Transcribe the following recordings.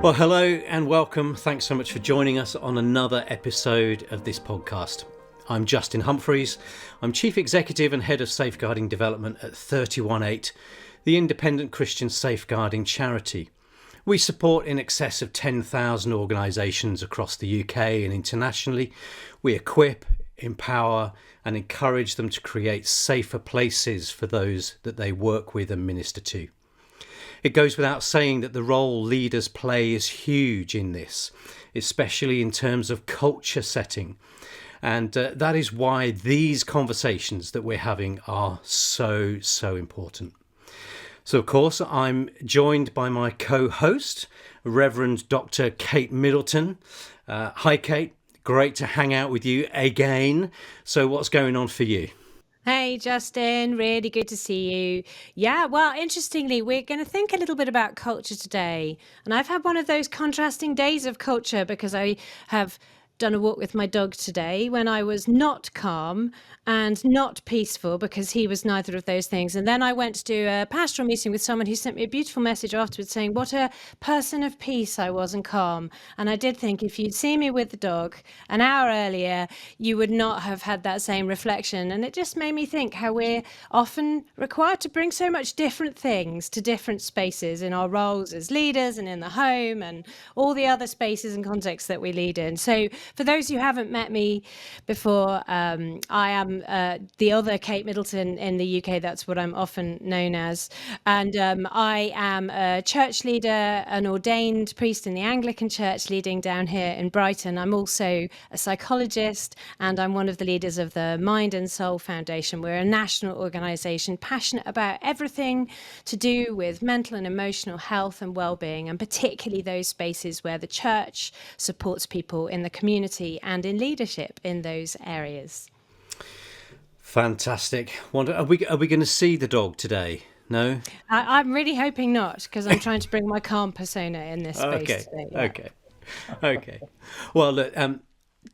Well, hello and welcome. Thanks so much for joining us on another episode of this podcast. I'm Justin Humphreys. I'm Chief Executive and Head of Safeguarding Development at 318, the independent Christian safeguarding charity. We support in excess of 10,000 organisations across the UK and internationally. We equip, empower and encourage them to create safer places for those that they work with and minister to. It goes without saying that the role leaders play is huge in this, especially in terms of culture setting. And that is why these conversations that we're having are so important. So, of course, I'm joined by my co-host, Reverend Dr. Kate Middleton. Hi, Kate. Great to hang out with you again. So what's going on for you? Hey, Justin, really good to see you. Yeah, well, interestingly, we're going to think a little bit about culture today. And I've had one of those contrasting days of culture because I have done a walk with my dog today when I was not calm and not peaceful because he was neither of those things. And then I went to do a pastoral meeting with someone who sent me a beautiful message afterwards saying what a person of peace I was and calm. And I did think if you'd seen me with the dog an hour earlier, you would not have had that same reflection. And it just made me think how we're often required to bring so much different things to different spaces in our roles as leaders and in the home and all the other spaces and contexts that we lead in. So for those who haven't met me before, I am the other Kate Middleton in the UK. That's what I'm often known as. And I am a church leader, an ordained priest in the Anglican Church leading down here in Brighton. I'm also a psychologist and I'm one of the leaders of the Mind and Soul Foundation. We're a national organisation passionate about everything to do with mental and emotional health and well-being, and particularly those spaces where the church supports people in the community and in leadership in those areas. Fantastic. Are we going to see the dog today? No? I'm really hoping not, because I'm trying to bring my calm persona in this space today. Yeah. Okay. Well, look,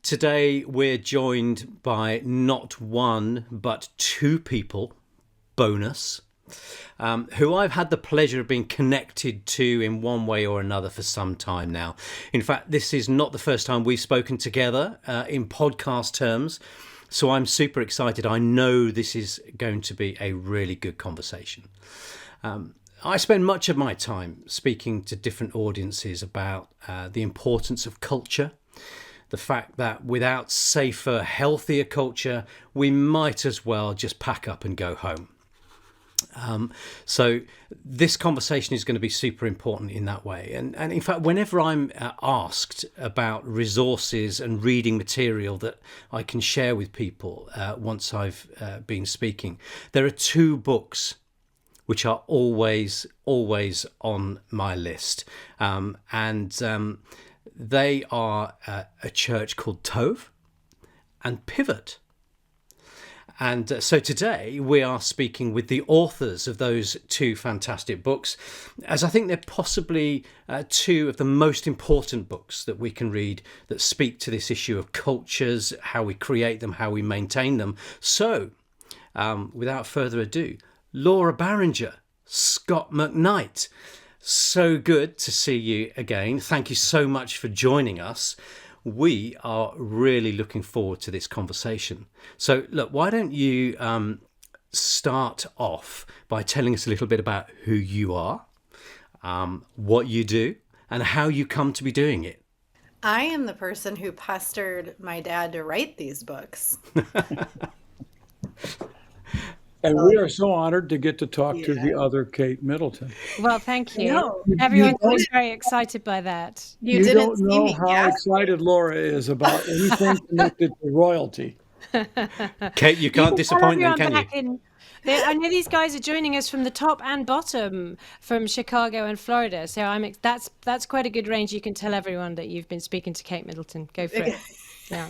today we're joined by not one, but two people, bonus, who I've had the pleasure of being connected to in one way or another for some time now. In fact, this is not the first time we've spoken together in podcast terms. So I'm super excited. I know this is going to be a really good conversation. I spend much of my time speaking to different audiences about the importance of culture, the fact that without safer, healthier culture, we might as well just pack up and go home. So this conversation is going to be super important in that way. And in fact, whenever I'm asked about resources and reading material that I can share with people once I've been speaking, there are two books which are always on my list. They are A Church Called Tov and Pivot. And so today we are speaking with the authors of those two fantastic books, as I think they're possibly two of the most important books that we can read that speak to this issue of cultures, how we create them, how we maintain them. So without further ado, Laura Barringer, Scot McKnight, so good to see you again. Thank you so much for joining us. We are really looking forward to this conversation. So, look, why don't you start off by telling us a little bit about who you are, what you do, and how you come to be doing it. I am the person who pestered my dad to write these books. And we are so honored to get to talk to the other Kate Middleton. Well, thank you. Everyone's always very excited by that. You don't know how excited Laura is about anything connected to royalty. Kate, you can't disappoint them, can you? I know these guys are joining us from the top and bottom from Chicago and Florida. So that's quite a good range. You can tell everyone that you've been speaking to Kate Middleton. Go for it. Yeah.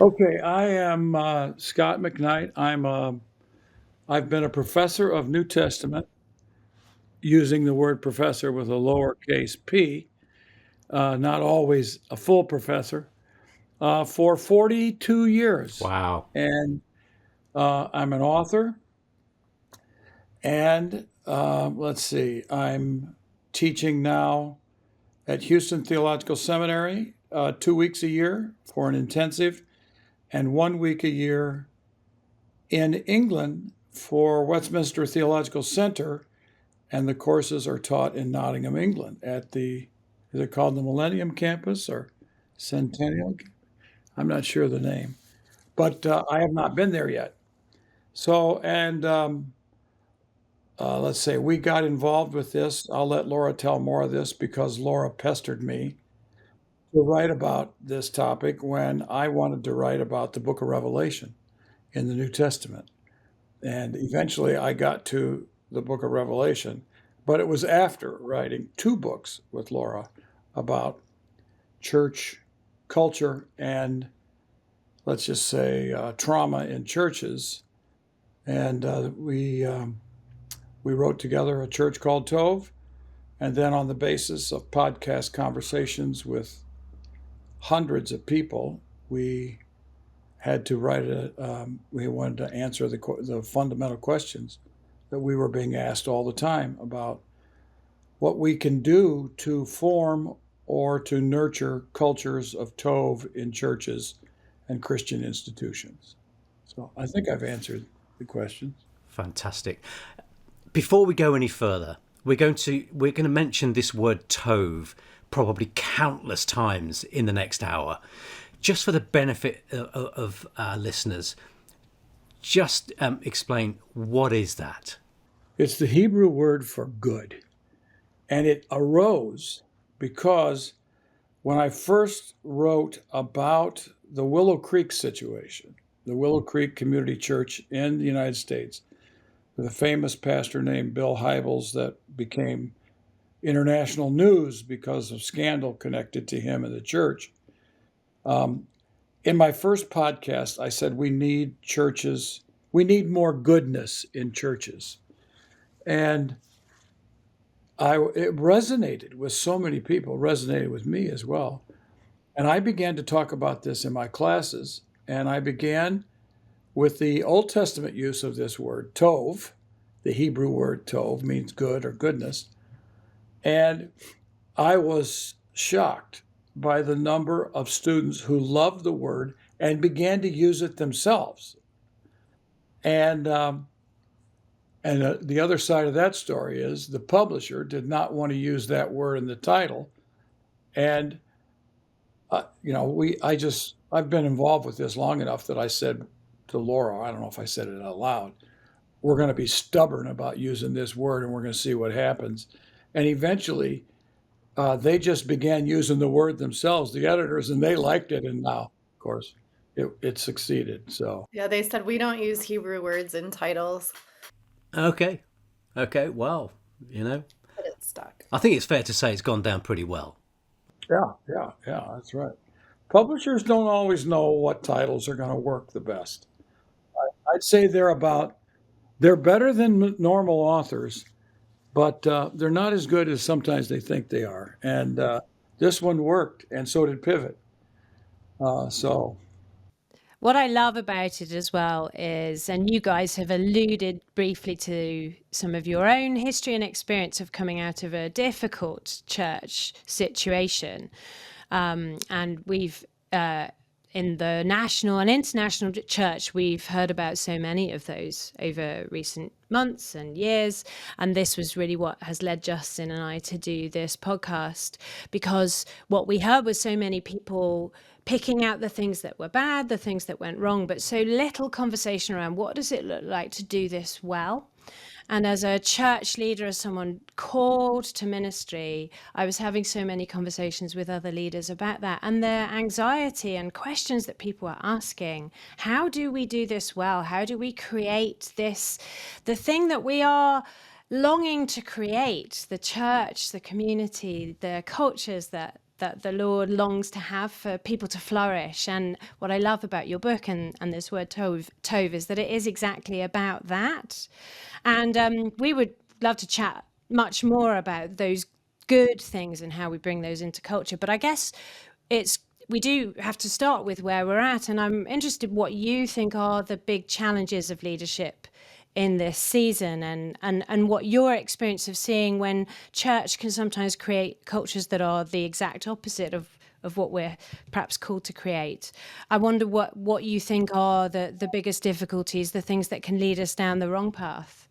Okay, I am Scot McKnight. I've been a professor of New Testament, using the word professor with a lowercase p, not always a full professor, for 42 years. Wow. And I'm an author. And let's see, I'm teaching now at Houston Theological Seminary 2 weeks a year for an intensive, and 1 week a year in England for Westminster Theological Center, and the courses are taught in Nottingham, England at is it called the Millennium Campus or Centennial? I'm not sure the name, but I have not been there yet. So, and let's say we got involved with this. I'll let Laura tell more of this because Laura pestered me to write about this topic when I wanted to write about the book of Revelation in the New Testament. And eventually I got to the book of Revelation, but it was after writing 2 books with Laura about church culture and, let's just say, trauma in churches. And we wrote together a Church Called Tov, and then on the basis of podcast conversations with hundreds of people, we had to write we wanted to answer the fundamental questions that we were being asked all the time about what we can do to form or to nurture cultures of Tov in churches and Christian institutions. So I think I've answered the questions. Fantastic. Before we go any further, we're going to mention this word Tov probably countless times in the next hour. Just for the benefit of our listeners, just explain, what is that? It's the Hebrew word for good. And it arose because when I first wrote about the Willow Creek situation, the Willow Creek Community Church in the United States, with a famous pastor named Bill Hybels that became international news because of scandal connected to him and the church. In my first podcast, I said we need more goodness in churches. And it resonated with so many people, resonated with me as well. And I began to talk about this in my classes, and I began with the Old Testament use of this word, Tov. The Hebrew word Tov means good or goodness. And I was shocked by the number of students who loved the word and began to use it themselves. And the other side of that story is the publisher did not want to use that word in the title. And, I've been involved with this long enough that I said to Laura, I don't know if I said it out loud, we're going to be stubborn about using this word and we're going to see what happens. And eventually, they just began using the word themselves, the editors, and they liked it. And now, of course, it succeeded. So Yeah, they said we don't use Hebrew words in titles. Okay. Well, But it stuck. I think it's fair to say it's gone down pretty well. yeah, that's right. Publishers don't always know what titles are going to work the best. I'd say they're better than normal authors, but they're not as good as sometimes they think they are. And this one worked, and so did Pivot. What I love about it as well is, and you guys have alluded briefly to some of your own history and experience of coming out of a difficult church situation. And we've, in the national and international church, we've heard about so many of those over recent months and years. And this was really what has led Justin and I to do this podcast, because what we heard was so many people picking out the things that were bad, the things that went wrong, but so little conversation around what does it look like to do this well. And as a church leader, as someone called to ministry, I was having so many conversations with other leaders about that and their anxiety and questions that people are asking. How do we do this well? How do we create this, the thing that we are longing to create, the church, the community, the cultures that the Lord longs to have for people to flourish. And what I love about your book and this word Tov is that it is exactly about that. And we would love to chat much more about those good things and how we bring those into culture. But I guess we do have to start with where we're at. And I'm interested what you think are the big challenges of leadership in this season, and what your experience of seeing when church can sometimes create cultures that are the exact opposite of what we're perhaps called to create. I wonder what you think are the biggest difficulties, the things that can lead us down the wrong path.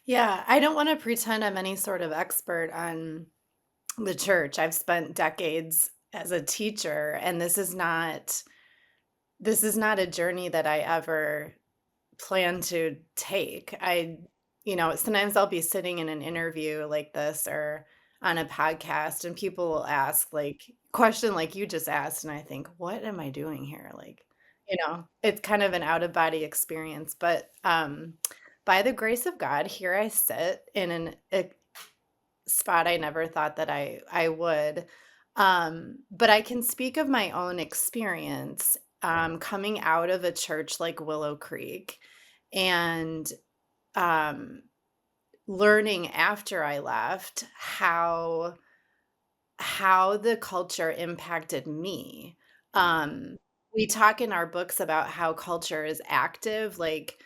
Yeah, I don't want to pretend I'm any sort of expert on the church. I've spent decades as a teacher, and this is not a journey that I ever plan to take. Sometimes I'll be sitting in an interview like this or on a podcast, and people will ask like question like you just asked, and I think, what am I doing here? Like, it's kind of an out of body experience. But by the grace of God, here I sit in a spot I never thought that I would. But I can speak of my own experience coming out of a church like Willow Creek and um, learning after I left how the culture impacted me. We talk in our books about how culture is active, like,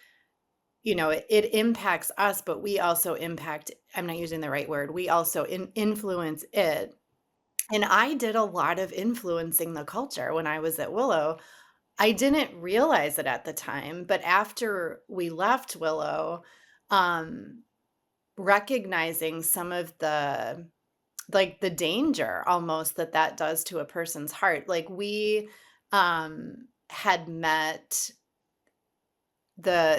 it impacts us, but we also impact, I'm not using the right word, we also influence it. And I did a lot of influencing the culture when I was at Willow. I didn't realize it at the time, but after we left Willow, um, recognizing some of the like the danger almost that does to a person's heart. Like we had met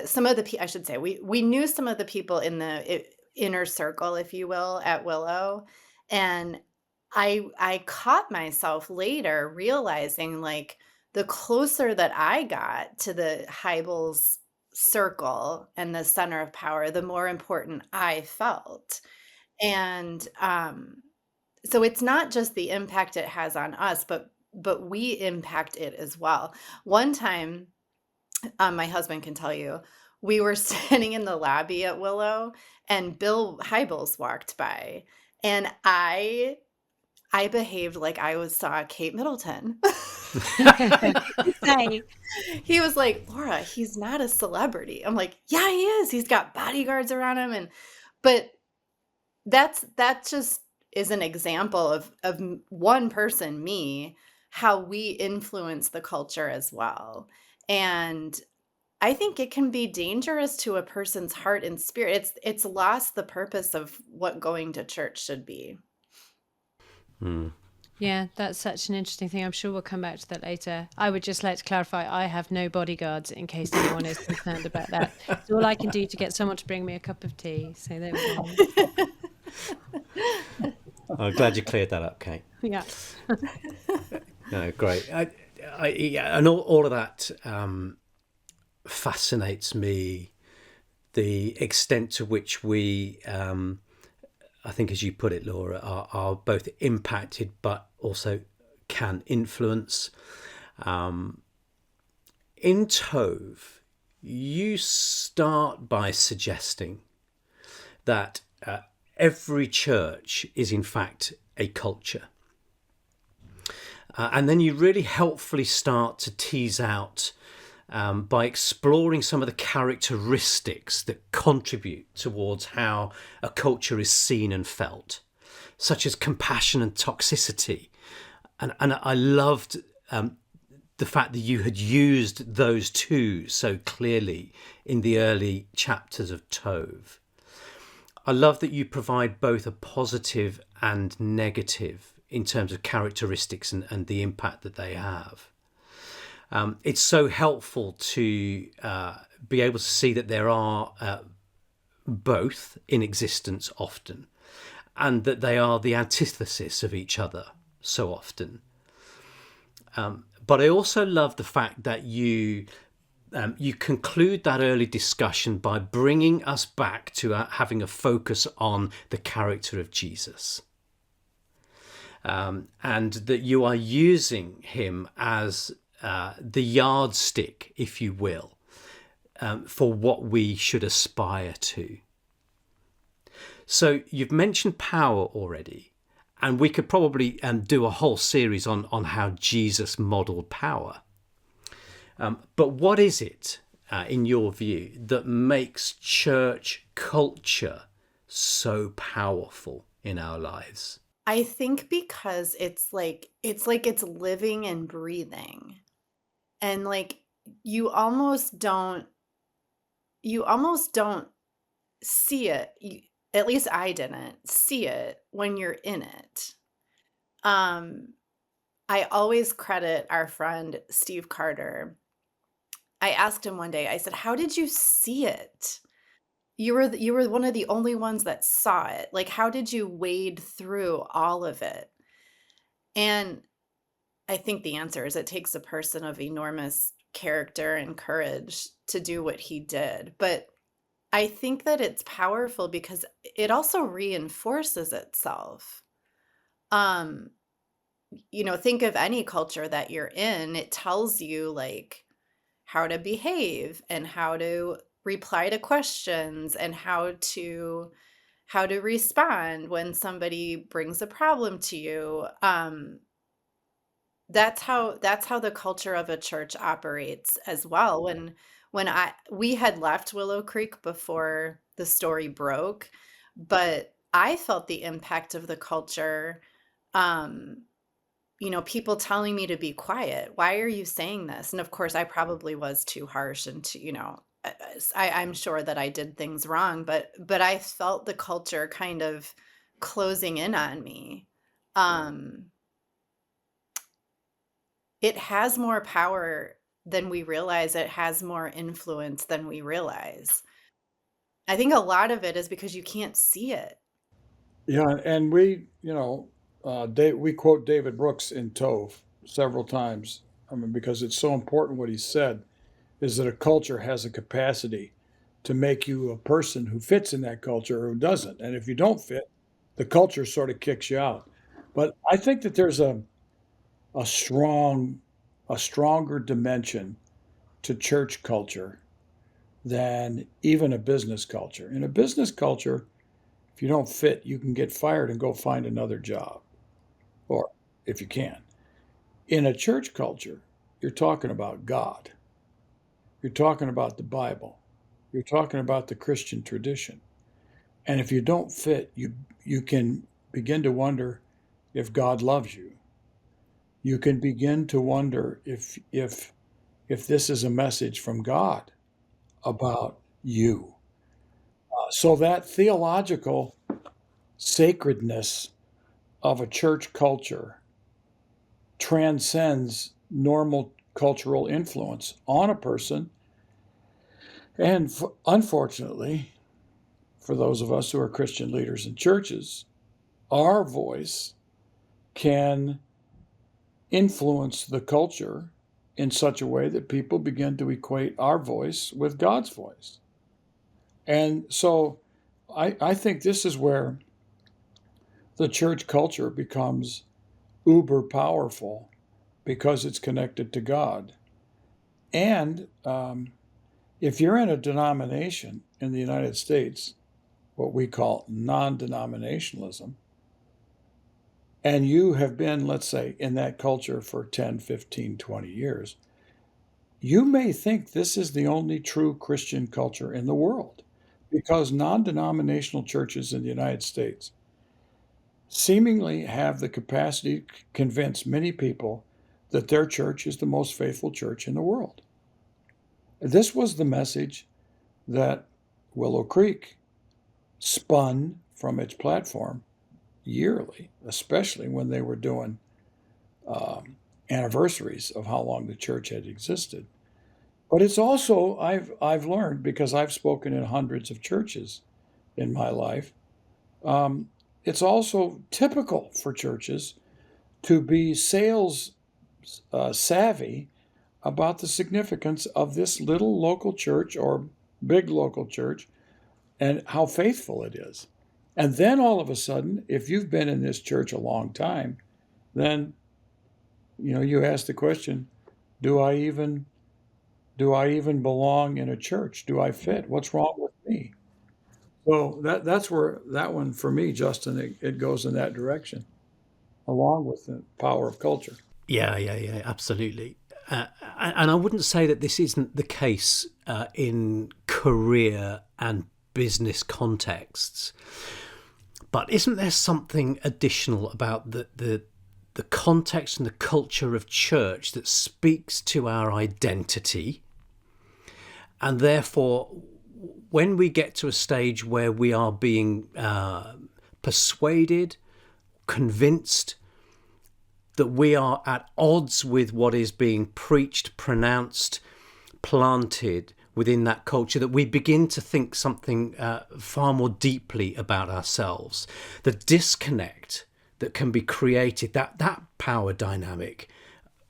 some of the I should say we knew some of the people in the inner circle, if you will, at Willow, and I caught myself later realizing, like, the closer that I got to the Hybels circle and the center of power, the more important I felt. And so it's not just the impact it has on us, but we impact it as well. One time, my husband can tell you, we were sitting in the lobby at Willow, and Bill Hybels walked by, and I behaved like I saw Kate Middleton. Say, He was like, "Laura, he's not a celebrity." I'm like, "Yeah, he is. He's got bodyguards around him." But that just is an example of one person, me, how we influence the culture as well. And I think it can be dangerous to a person's heart and spirit. It's lost the purpose of what going to church should be. yeah, that's such an interesting thing. I'm sure we'll come back to that later. I would just like to clarify, I have no bodyguards in case anyone is concerned about that. It's all I can do to get someone to bring me a cup of tea. So there we go. I'm glad you cleared that up, Kate. Yeah. No, great. Yeah, and all of that fascinates me. The extent to which we, I think, as you put it, Laura, are both impacted but also can influence. In Tov, you start by suggesting that every church is in fact a culture. And then you really helpfully start to tease out by exploring some of the characteristics that contribute towards how a culture is seen and felt, such as compassion and toxicity. And I loved the fact that you had used those two so clearly in the early chapters of Tov. I love that you provide both a positive and negative in terms of characteristics and the impact that they have. It's so helpful to be able to see that there are both in existence often, and that they are the antithesis of each other so often. But I also love the fact that you conclude that early discussion by bringing us back to having a focus on the character of Jesus. And that you are using him as the yardstick, if you will, for what we should aspire to. So you've mentioned power already, and we could probably do a whole series on how Jesus modeled power. But what is it, in your view, that makes church culture so powerful in our lives? I think because it's like it's living and breathing. And like you almost don't see it. At least I didn't see it when you're in it. I always credit our friend Steve Carter. I asked him one day, I said, "How did you see it? You were one of the only ones that saw it. Like, how did you wade through all of it?" And I think the answer is it takes a person of enormous character and courage to do what he did. But I think that it's powerful because it also reinforces itself. Um, think of any culture that you're in, it tells you like how to behave and how to reply to questions and how to how to respond when somebody brings a problem to you. That's how the culture of a church operates as well. When we had left Willow Creek before the story broke, but I felt the impact of the culture. Um, people telling me to be quiet. Why are you saying this? And of course, I probably was too harsh and I'm sure that I did things wrong, but I felt the culture kind of closing in on me. Um, it has more power than we realize. It has more influence than we realize. I think a lot of it is because you can't see it. Yeah, and we quote David Brooks in Tov several times. I mean, because it's so important what he said is that a culture has a capacity to make you a person who fits in that culture or who doesn't. And if you don't fit, the culture sort of kicks you out. But I think that there's a strong, a stronger dimension to church culture than even a business culture. In a business culture, if you don't fit, you can get fired and go find another job, or if you can. In a church culture, you're talking about God. You're talking about the Bible. You're talking about the Christian tradition. And if you don't fit, you can begin to wonder if God loves you. You can begin to wonder if this is a message from God about you. So that theological sacredness of a church culture transcends normal cultural influence on a person. And unfortunately, for those of us who are Christian leaders in churches, our voice can influence the culture in such a way that people begin to equate our voice with God's voice. And so I think this is where the church culture becomes uber powerful because it's connected to God. And if you're in a denomination in the United States, what we call non-denominationalism, and you have been, let's say, in that culture for 10, 15, 20 years, you may think this is the only true Christian culture in the world because non-denominational churches in the United States seemingly have the capacity to convince many people that their church is the most faithful church in the world. This was the message that Willow Creek spun from its platform yearly, especially when they were doing anniversaries of how long the church had existed. But it's also, I've learned, because I've spoken in hundreds of churches in my life, it's also typical for churches to be sales savvy about the significance of this little local church or big local church and how faithful it is. And then all of a sudden, if you've been in this church a long time, then you ask the question, do I even belong in a church? Do I fit? What's wrong with me? So that's where that one for me, Justin, it goes in that direction, along with the power of culture. Yeah, absolutely. And I wouldn't say that this isn't the case in career and business contexts. But isn't there something additional about the context and the culture of church that speaks to our identity? And therefore, when we get to a stage where we are being persuaded, convinced that we are at odds with what is being preached, pronounced, planted within that culture, that we begin to think something far more deeply about ourselves. The disconnect that can be created, that power dynamic,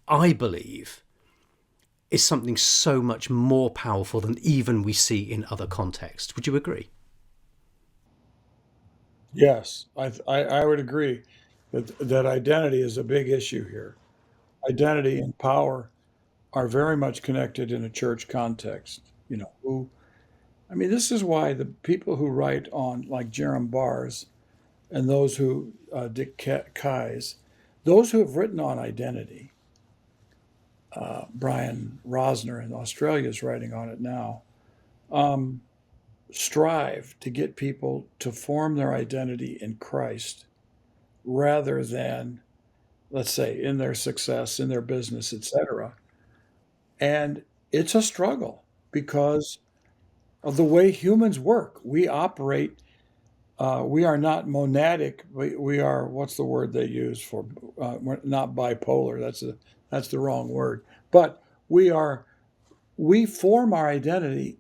I believe, is something so much more powerful than even we see in other contexts. Would you agree? Yes, I would agree that identity is a big issue here. Identity and power are very much connected in a church context. I mean, this is why the people who write on, like Jerem Bars and those who, Dick Keyes, those who have written on identity, Brian Rosner in Australia is writing on it now, strive to get people to form their identity in Christ rather than, let's say, in their success, in their business, etc. And it's a struggle because of the way humans work. We operate, we are not monadic. We are, what's the word they use for, we're not bipolar. That's the wrong word. But we form our identity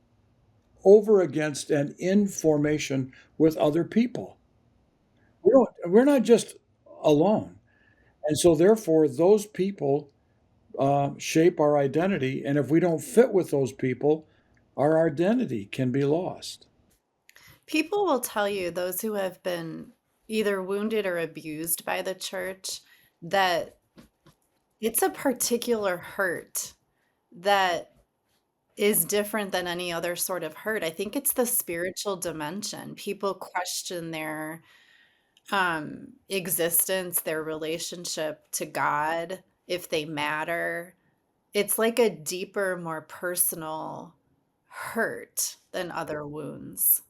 over against and in formation with other people. We're not just alone. And so therefore those people shape our identity. And if we don't fit with those people, our identity can be lost. People will tell you, those who have been either wounded or abused by the church, that it's a particular hurt that is different than any other sort of hurt. I think it's the spiritual dimension. People question their existence, their relationship to God, if they matter. It's like a deeper, more personal hurt than other wounds.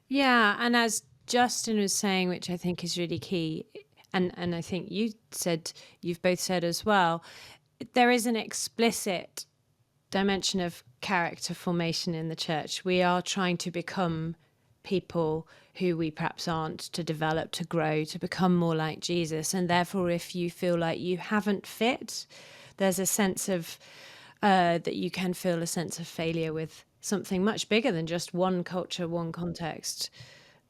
Yeah, and as Justin was saying, which I think is really key, and I think you've both said as well, there is an explicit dimension of character formation in the church. We are trying to become people who we perhaps aren't, to develop, to grow, to become more like Jesus. And therefore, if you feel like you haven't fit, there's a sense of that you can feel a sense of failure with something much bigger than just one culture, one context.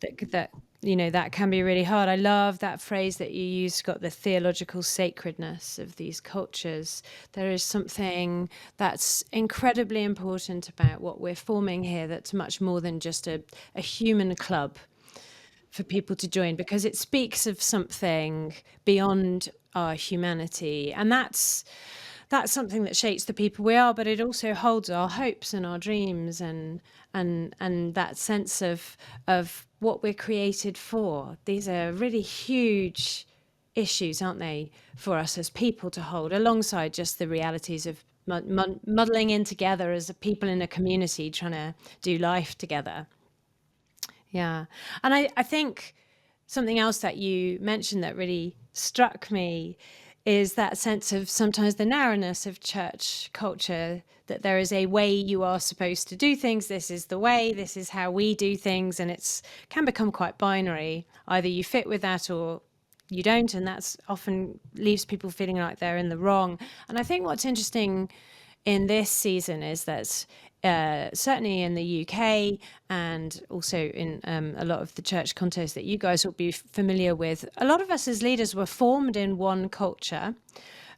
That can be really hard. I love that phrase that you used, Scott, the theological sacredness of these cultures. There is something that's incredibly important about what we're forming here that's much more than just a human club for people to join, because it speaks of something beyond our humanity. And that's something that shapes the people we are, but it also holds our hopes and our dreams and that sense of what we're created for. These are really huge issues, aren't they, for us as people to hold, alongside just the realities of muddling in together as a people in a community trying to do life together. Yeah. And I think something else that you mentioned that really struck me is that sense of sometimes the narrowness of church culture, that there is a way you are supposed to do things. This is the way, this is how we do things. And it's can become quite binary. Either you fit with that or you don't. And that's often leaves people feeling like they're in the wrong. And I think what's interesting in this season is that certainly in the UK and also in a lot of the church context that you guys will be familiar with, a lot of us as leaders were formed in one culture.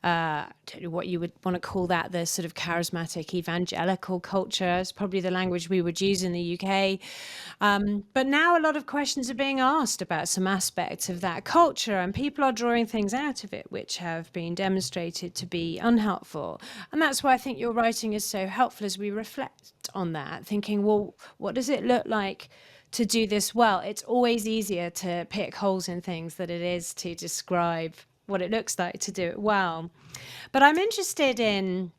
I don't know what you would want to call that, the sort of charismatic evangelical culture is probably the language we would use in the UK. But now a lot of questions are being asked about some aspects of that culture, and people are drawing things out of it which have been demonstrated to be unhelpful. And that's why I think your writing is so helpful as we reflect on that, thinking, well, what does it look like to do this well? It's always easier to pick holes in things than it is to describe what it looks like to do it well. But I'm interested in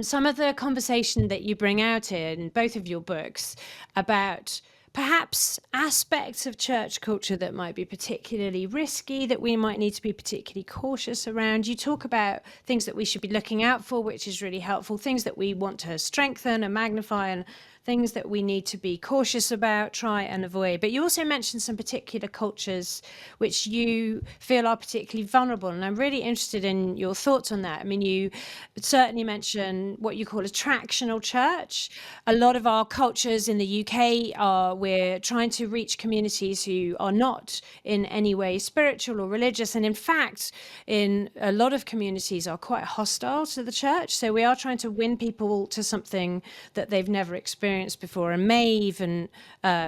some of the conversation that you bring out in both of your books about perhaps aspects of church culture that might be particularly risky, that we might need to be particularly cautious around. You talk about things that we should be looking out for, which is really helpful, things that we want to strengthen and magnify, and things that we need to be cautious about, try and avoid. But you also mentioned some particular cultures which you feel are particularly vulnerable, and I'm really interested in your thoughts on that. I mean, you certainly mention what you call attractional church. A lot of our cultures in the UK are we're trying to reach communities who are not in any way spiritual or religious, and in fact, in a lot of communities are quite hostile to the church. So we are trying to win people to something that they've never experienced before, and may even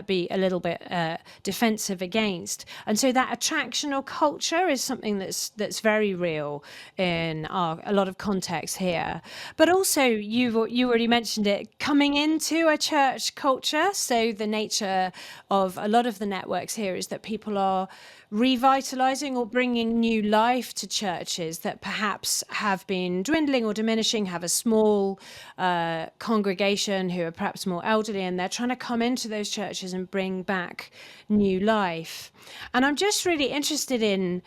be a little bit defensive against. And so that attractional culture is something that's very real in a lot of contexts here. But also, you already mentioned it, coming into a church culture. So the nature of a lot of the networks here is that people are revitalizing or bringing new life to churches that perhaps have been dwindling or diminishing, have a small congregation who are perhaps more elderly, and they're trying to come into those churches and bring back new life. And I'm just really interested in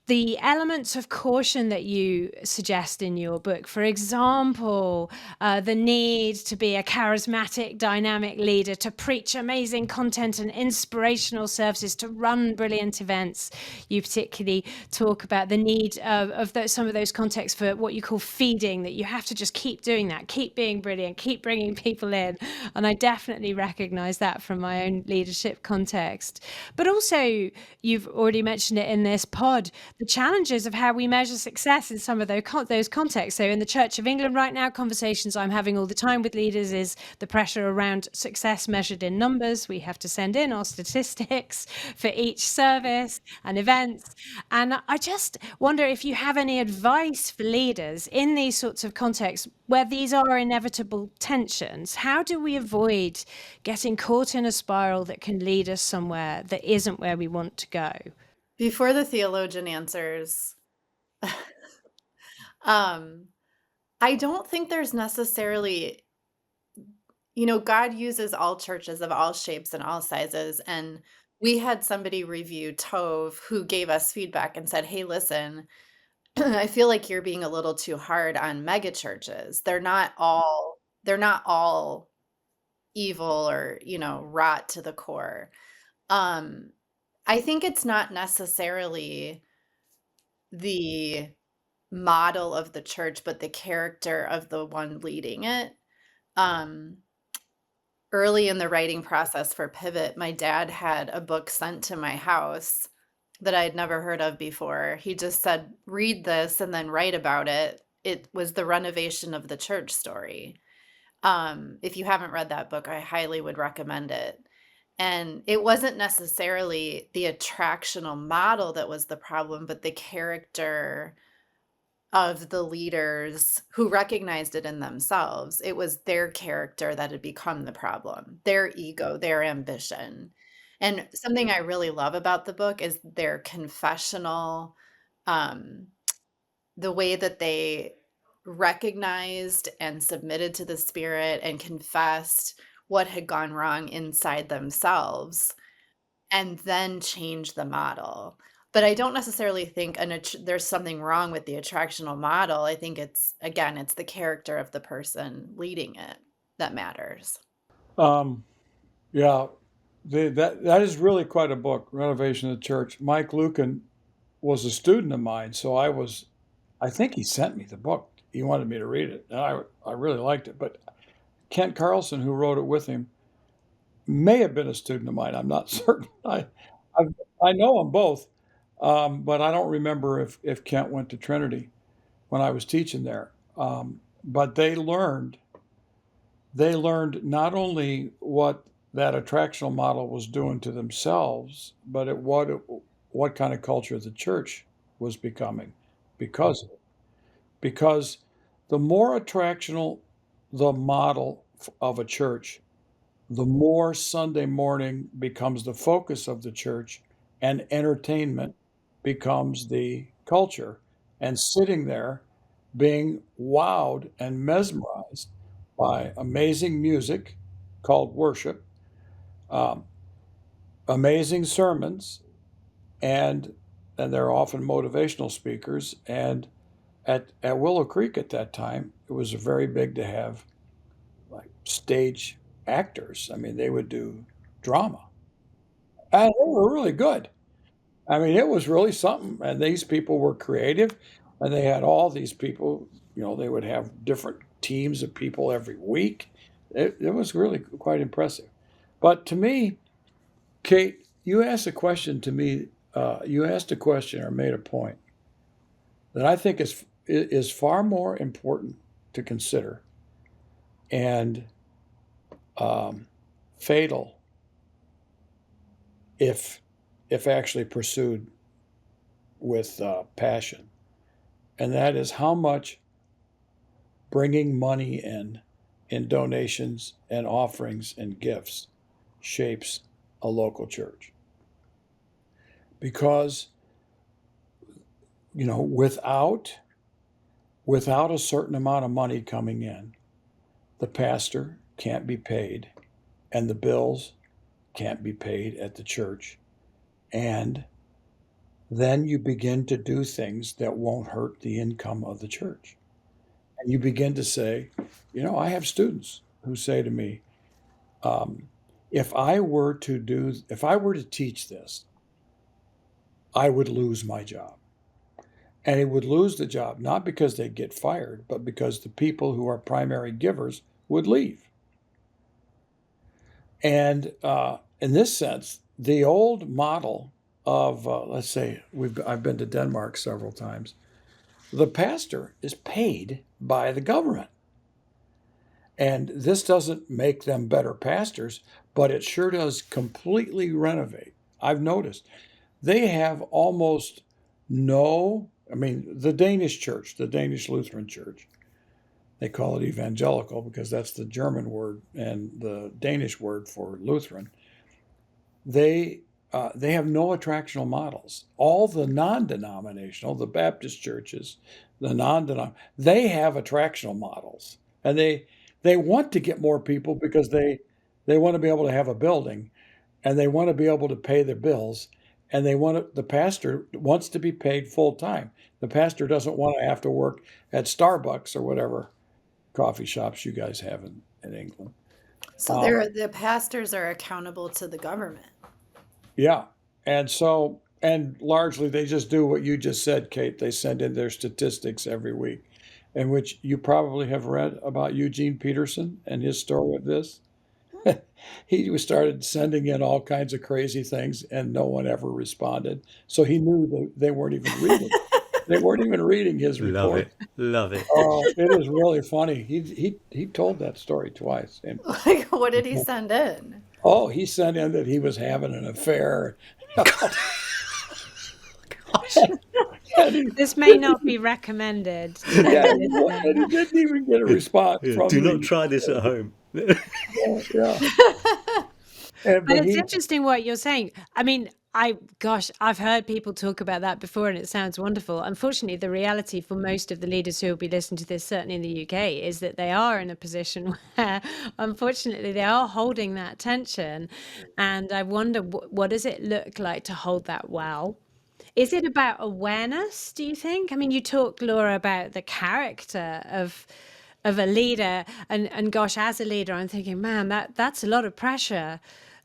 the elements of caution that you suggest in your book. For example, the need to be a charismatic, dynamic leader, to preach amazing content and inspirational services, to run brilliant events. You particularly talk about the need of some of those contexts for what you call feeding, that you have to just keep doing that, keep being brilliant, keep bringing people in. And I definitely recognize that from my own leadership context. But also, you've already mentioned it in this pod, the challenges of how we measure success in some of those contexts. So in the Church of England right now, conversations I'm having all the time with leaders is the pressure around success measured in numbers. We have to send in our statistics for each service and events. And I just wonder if you have any advice for leaders in these sorts of contexts where these are inevitable tensions. How do we avoid getting caught in a spiral that can lead us somewhere that isn't where we want to go? Before the theologian answers, I don't think there's necessarily, God uses all churches of all shapes and all sizes. And we had somebody review Tov who gave us feedback and said, hey, listen, I feel like you're being a little too hard on mega churches. They're not all evil or, rot to the core. I think it's not necessarily the model of the church, but the character of the one leading it. Early in the writing process for Pivot, my dad had a book sent to my house that I'd never heard of before. He just said, read this and then write about it. It was the renovation of the church story. If you haven't read that book, I highly would recommend it. And it wasn't necessarily the attractional model that was the problem, but the character of the leaders who recognized it in themselves. It was their character that had become the problem, their ego, their ambition. And something I really love about the book is their confessional, the way that they recognized and submitted to the Spirit and confessed what had gone wrong inside themselves and then change the model. But I don't necessarily think there's something wrong with the attractional model. I think it's the character of the person leading it that matters. Yeah, that is really quite a book, Renovation of the Church. Mike Lucan was a student of mine, so I think he sent me the book. He wanted me to read it, and I really liked it. But Kent Carlson, who wrote it with him, may have been a student of mine. I'm not certain. I know them both, but I don't remember if Kent went to Trinity when I was teaching there. But they learned not only what that attractional model was doing to themselves, but what kind of culture the church was becoming because of it. Because the more attractional the model of a church, the more Sunday morning becomes the focus of the church and entertainment becomes the culture. And sitting there being wowed and mesmerized by amazing music called worship, amazing sermons, and they're often motivational speakers. And at Willow Creek at that time, it was very big to have like stage actors. I mean, they would do drama, and they were really good. I mean, it was really something. And these people were creative, and they had all these people. They would have different teams of people every week. It was really quite impressive. But to me, Kate, you asked a question to me. You asked a question or made a point that I think is far more important to consider and fatal if actually pursued with passion, and that is how much bringing money in donations and offerings and gifts shapes a local church. Because without a certain amount of money coming in, the pastor can't be paid and the bills can't be paid at the church, and then you begin to do things that won't hurt the income of the church. And you begin to say, I have students who say to me, if I were to teach this, I would lose my job. And it would lose the job, not because they'd get fired, but because the people who are primary givers would leave. And in this sense, the old model of, let's say, I've been to Denmark several times, the pastor is paid by the government. And this doesn't make them better pastors, but it sure does completely renovate. I've noticed they have almost the Danish church, the Danish Lutheran church, they call it evangelical because that's the German word and the Danish word for Lutheran. They have no attractional models. All the non-denominational, the Baptist churches, they have attractional models, and they want to get more people because they want to be able to have a building, and they want to be able to pay their bills, and the pastor wants to be paid full time. The pastor doesn't want to have to work at Starbucks or whatever coffee shops you guys have in England. So the pastors are accountable to the government. Yeah. And largely they just do what you just said, Kate. They send in their statistics every week, in which you probably have read about Eugene Peterson and his story of this. He started sending in all kinds of crazy things and no one ever responded. So he knew they weren't even reading. They weren't even reading his report. Love it. Oh, it is really funny. He told that story twice. And Like, what did he send in? oh, he sent in that he was having an affair. This may not be recommended. to Yeah, any listener. and he didn't even get a response from Do me. not try this at home. Yeah. But it's interesting what you're saying. I mean, I've heard people talk about that before and it sounds wonderful. Unfortunately, the reality for most of the leaders who will be listening to this, certainly in the UK, is that they are in a position where, unfortunately, they are holding that tension. And I wonder, what does it look like to hold that well? Is it about awareness, do you think? I mean, you talked, Laura, about the character of a leader, and gosh, as a leader, I'm thinking, man, that's a lot of pressure.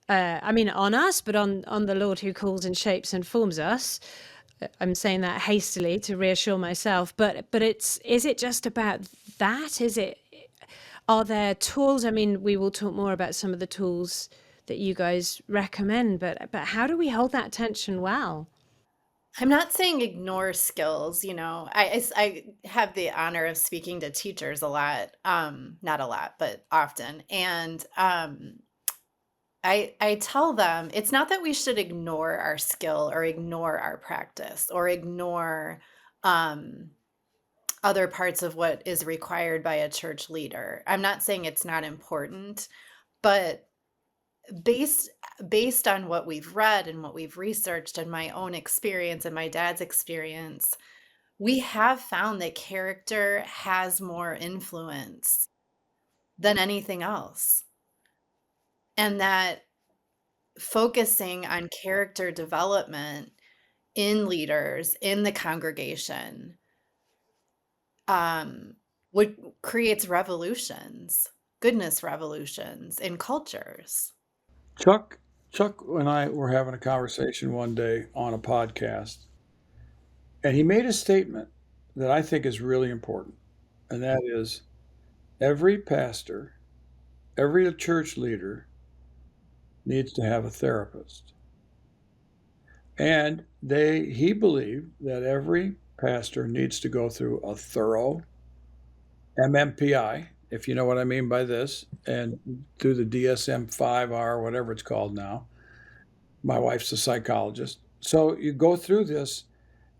I mean, on us, but on the Lord who calls and shapes and forms us. I'm saying that hastily to reassure myself, but is it just about that? Are there tools? I mean, we will talk more about some of the tools that you guys recommend, but how do we hold that tension well? I'm not saying ignore skills, I have the honor of speaking to teachers a lot, not a lot, but often. And I tell them it's not that we should ignore our skill or ignore our practice or ignore other parts of what is required by a church leader. I'm not saying it's not important, but based on what we've read and what we've researched and my own experience and my dad's experience, we have found that character has more influence than anything else. And that focusing on character development in leaders in the congregation creates revolutions, goodness revolutions in cultures. Chuck and I were having a conversation one day on a podcast, and he made a statement that I think is really important, and that is every pastor, every church leader needs to have a therapist. And he believed that every pastor needs to go through a thorough MMPI, if you know what I mean by this, and through the DSM-5R, whatever it's called now. My wife's a psychologist. So you go through this,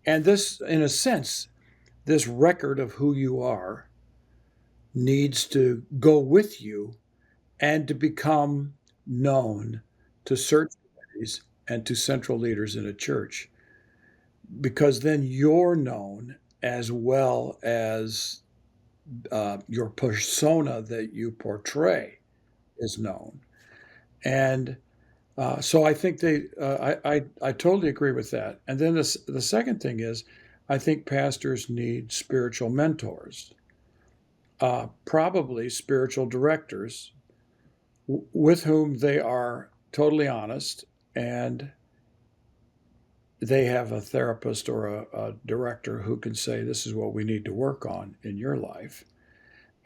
and this, in a sense, this record of who you are needs to go with you and to become known to search committees and to central leaders in a church, because then you're known as well as your persona that you portray is known. And so I think I totally agree with that. And then the second thing is, I think pastors need spiritual mentors, probably spiritual directors with whom they are totally honest, and they have a therapist or a director who can say, this is what we need to work on in your life.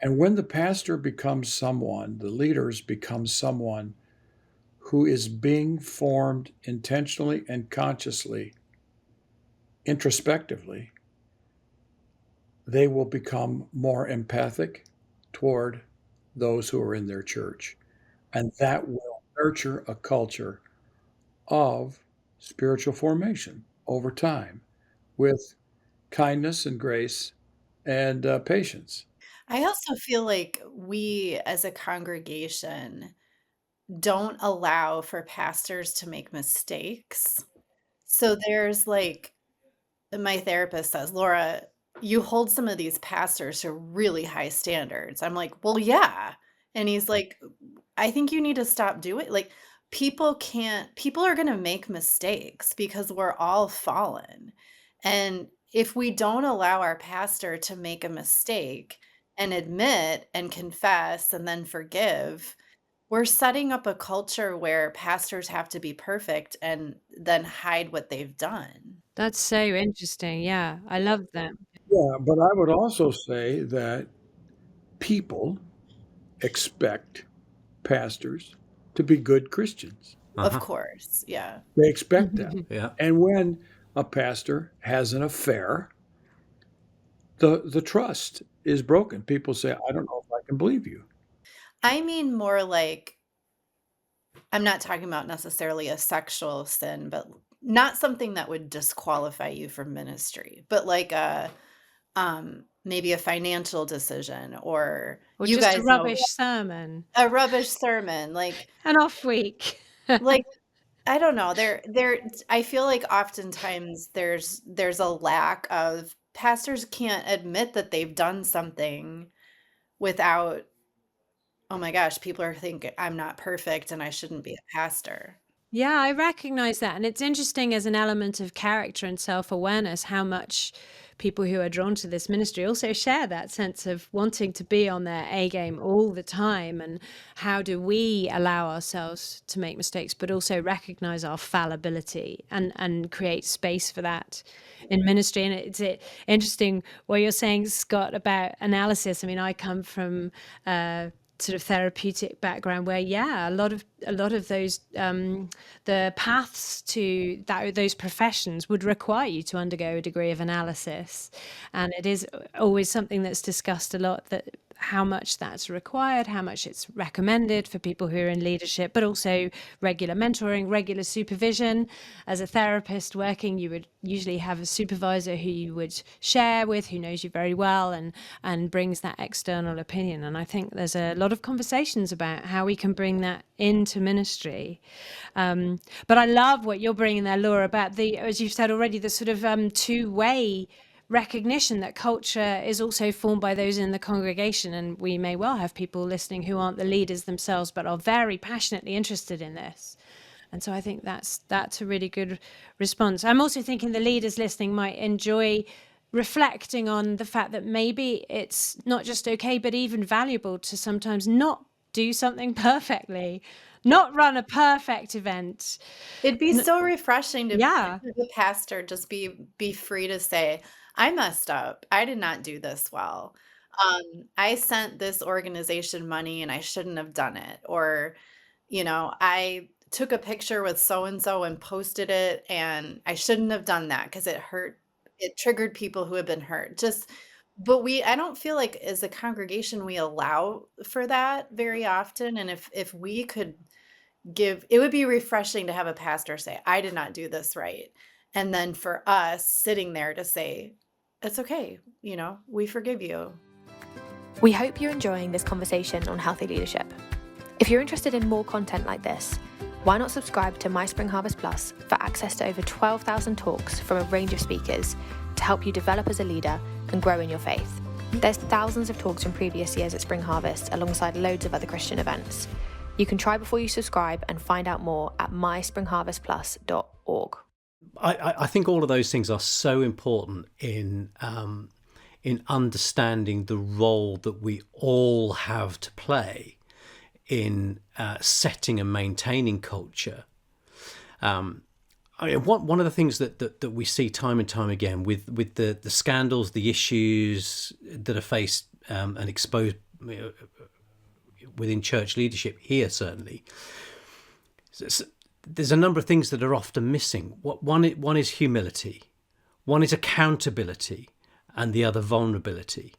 And when the pastor becomes someone, the leaders become someone who is being formed intentionally and consciously, introspectively, they will become more empathic toward those who are in their church. And that will nurture a culture of spiritual formation over time with kindness and grace and patience. I also feel like we as a congregation don't allow for pastors to make mistakes. So there's like, my therapist says, Laura, you hold some of these pastors to really high standards. I'm like, well, yeah. And he's like, I think you need to stop doing like people are going to make mistakes because we're all fallen. And if we don't allow our pastor to make a mistake and admit and confess and then forgive, we're setting up a culture where pastors have to be perfect and then hide what they've done. That's so interesting. Yeah, I love that. Yeah, but I would also say that people expect pastors to be good Christians. Of course. Yeah. They expect that. Yeah. And when a pastor has an affair, the trust is broken. People say, I don't know if I can believe you. I mean more like, I'm not talking about necessarily a sexual sin, but not something that would disqualify you from ministry, but like maybe a financial decision, or Or you just a guys know, rubbish sermon, a rubbish sermon, like an off week. like I don't know. I feel like oftentimes there's a lack of pastors can't admit that they've done something without, oh my gosh, people are thinking I'm not perfect and I shouldn't be a pastor. Yeah, I recognize that. And it's interesting as an element of character and self-awareness how much people who are drawn to this ministry also share that sense of wanting to be on their A game all the time. And how do we allow ourselves to make mistakes, but also recognize our fallibility and create space for that in ministry? And it's interesting what you're saying, Scott, about analysis. I mean, I come from sort of therapeutic background where a lot of those the paths to those professions would require you to undergo a degree of analysis, and it is always something that's discussed a lot, that how much that's required, how much it's recommended for people who are in leadership, but also regular mentoring, regular supervision. As a therapist working, you would usually have a supervisor who you would share with, who knows you very well and brings that external opinion. And I think there's a lot of conversations about how we can bring that into ministry. But I love what you're bringing there, Laura, about the, as you've said already, the sort of two-way recognition that culture is also formed by those in the congregation. And we may well have people listening who aren't the leaders themselves, but are very passionately interested in this. And so I think that's a really good response. I'm also thinking the leaders listening might enjoy reflecting on the fact that maybe it's not just okay, but even valuable to sometimes not do something perfectly, not run a perfect event. It'd be so refreshing to Yeah. the pastor just be free to say, I messed up. I did not do this well. I sent this organization money and I shouldn't have done it. Or, I took a picture with so and so and posted it, and I shouldn't have done that because it triggered people who have been hurt. But I don't feel like as a congregation we allow for that very often. And if we could it would be refreshing to have a pastor say, I did not do this right. And then for us sitting there to say, it's okay, we forgive you. We hope you're enjoying this conversation on healthy leadership. If you're interested in more content like this, why not subscribe to My Spring Harvest Plus for access to over 12,000 talks from a range of speakers to help you develop as a leader and grow in your faith. There's thousands of talks from previous years at Spring Harvest alongside loads of other Christian events. You can try before you subscribe and find out more at myspringharvestplus.org. I think all of those things are so important in understanding the role that we all have to play in setting and maintaining culture. One of the things that we see time and time again with the scandals, the issues that are faced and exposed within church leadership here, certainly, there's a number of things that are often missing. One is humility, one is accountability, and the other vulnerability.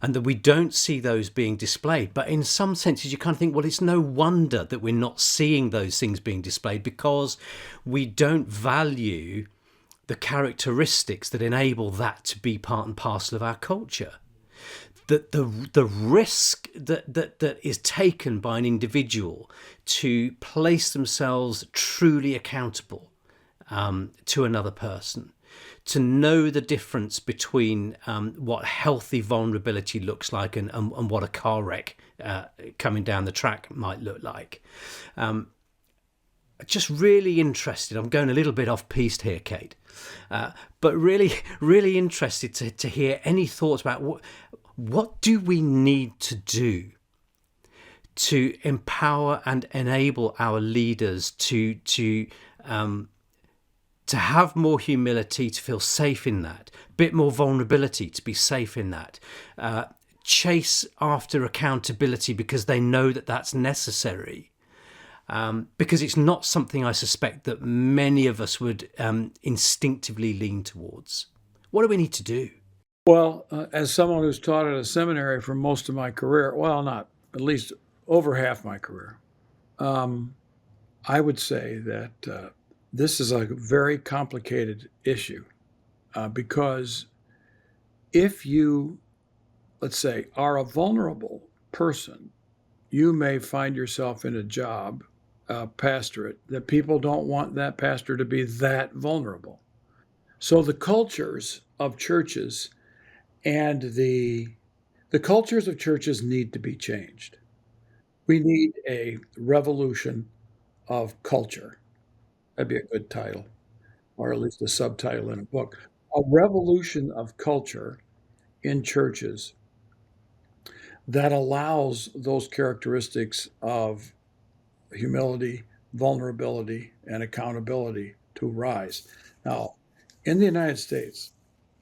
And that we don't see those being displayed. But in some senses, you kind of think, well, it's no wonder that we're not seeing those things being displayed, because we don't value the characteristics that enable that to be part and parcel of our culture. That the risk that is taken by an individual to place themselves truly accountable to another person, to know the difference between what healthy vulnerability looks like and what a car wreck coming down the track might look like. Just really interested. I'm going a little bit off piste here, Kate, but really, really interested to hear any thoughts about what do we need to do to empower and enable our leaders to have more humility, to feel safe in that, a bit more vulnerability, to be safe in that, chase after accountability because they know that that's necessary, because it's not something I suspect that many of us would instinctively lean towards. What do we need to do? Well, as someone who's taught at a seminary for most of my career, well, not at least over half my career, I would say that this is a very complicated issue because if you, let's say, are a vulnerable person, you may find yourself in a job, pastorate, that people don't want that pastor to be that vulnerable. So the cultures of churches and the cultures of churches need to be changed. We need a revolution of culture. That'd be a good title, or at least a subtitle in a book. A revolution of culture in churches that allows those characteristics of humility, vulnerability, and accountability to rise. Now, in the United States,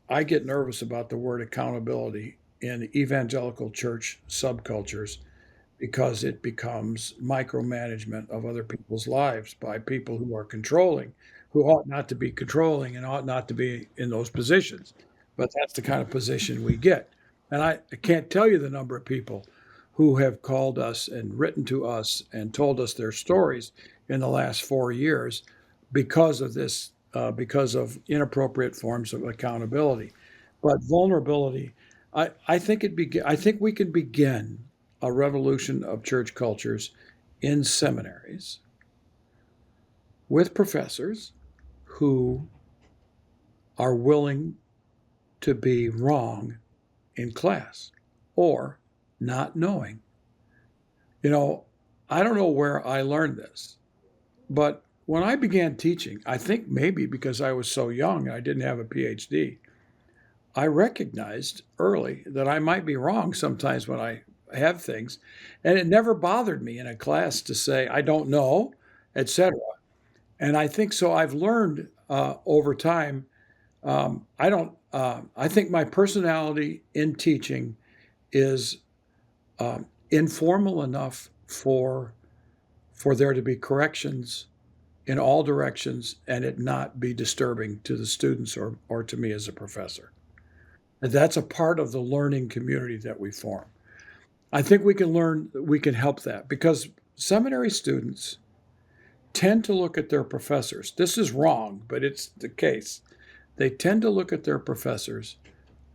I get nervous about the word accountability in evangelical church subcultures because it becomes micromanagement of other people's lives by people who are controlling, who ought not to be controlling and ought not to be in those positions. But that's the kind of position we get. And I can't tell you the number of people who have called us and written to us and told us their stories in the last 4 years because of this, because of inappropriate forms of accountability. But vulnerability, I think we can begin a revolution of church cultures in seminaries with professors who are willing to be wrong in class or not knowing. I don't know where I learned this, but when I began teaching, I think maybe because I was so young and I didn't have a PhD, I recognized early that I might be wrong sometimes when I have things. And it never bothered me in a class to say, I don't know, etc. And I think so I've learned over time, I think my personality in teaching is informal enough for for there to be corrections in all directions and it not be disturbing to the students or to me as a professor. And that's a part of the learning community that we form. I think we can help that because seminary students tend to look at their professors. This is wrong, but it's the case. They tend to look at their professors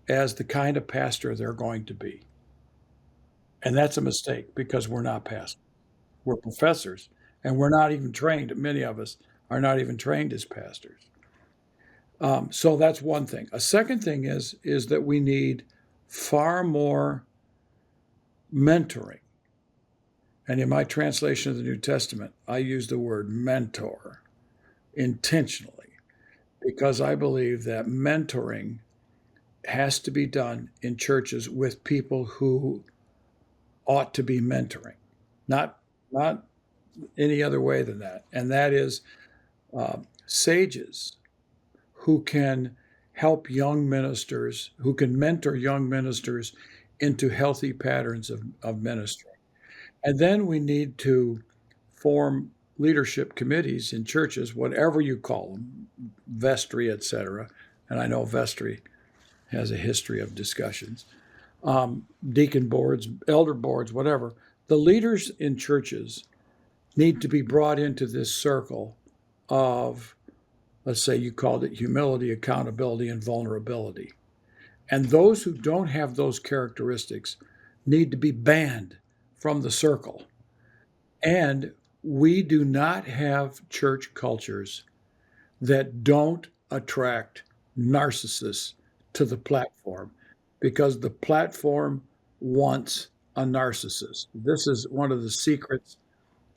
as the kind of pastor they're going to be. And that's a mistake because we're not pastors. We're professors, and we're not even trained. Many of us are not even trained as pastors. So that's one thing. A second thing is that we need far more mentoring. And in my translation of the New Testament, I use the word mentor intentionally because I believe that mentoring has to be done in churches with people who ought to be mentoring, not any other way than that. And that is sages who can help young ministers, who can mentor young ministers into healthy patterns of ministry. And then we need to form leadership committees in churches, whatever you call them, vestry, etc. And I know vestry has a history of discussions. Deacon boards, elder boards, whatever. The leaders in churches need to be brought into this circle of, let's say you called it humility, accountability, and vulnerability. And those who don't have those characteristics need to be banned from the circle. And we do not have church cultures that don't attract narcissists to the platform because the platform wants a narcissist. This is one of the secrets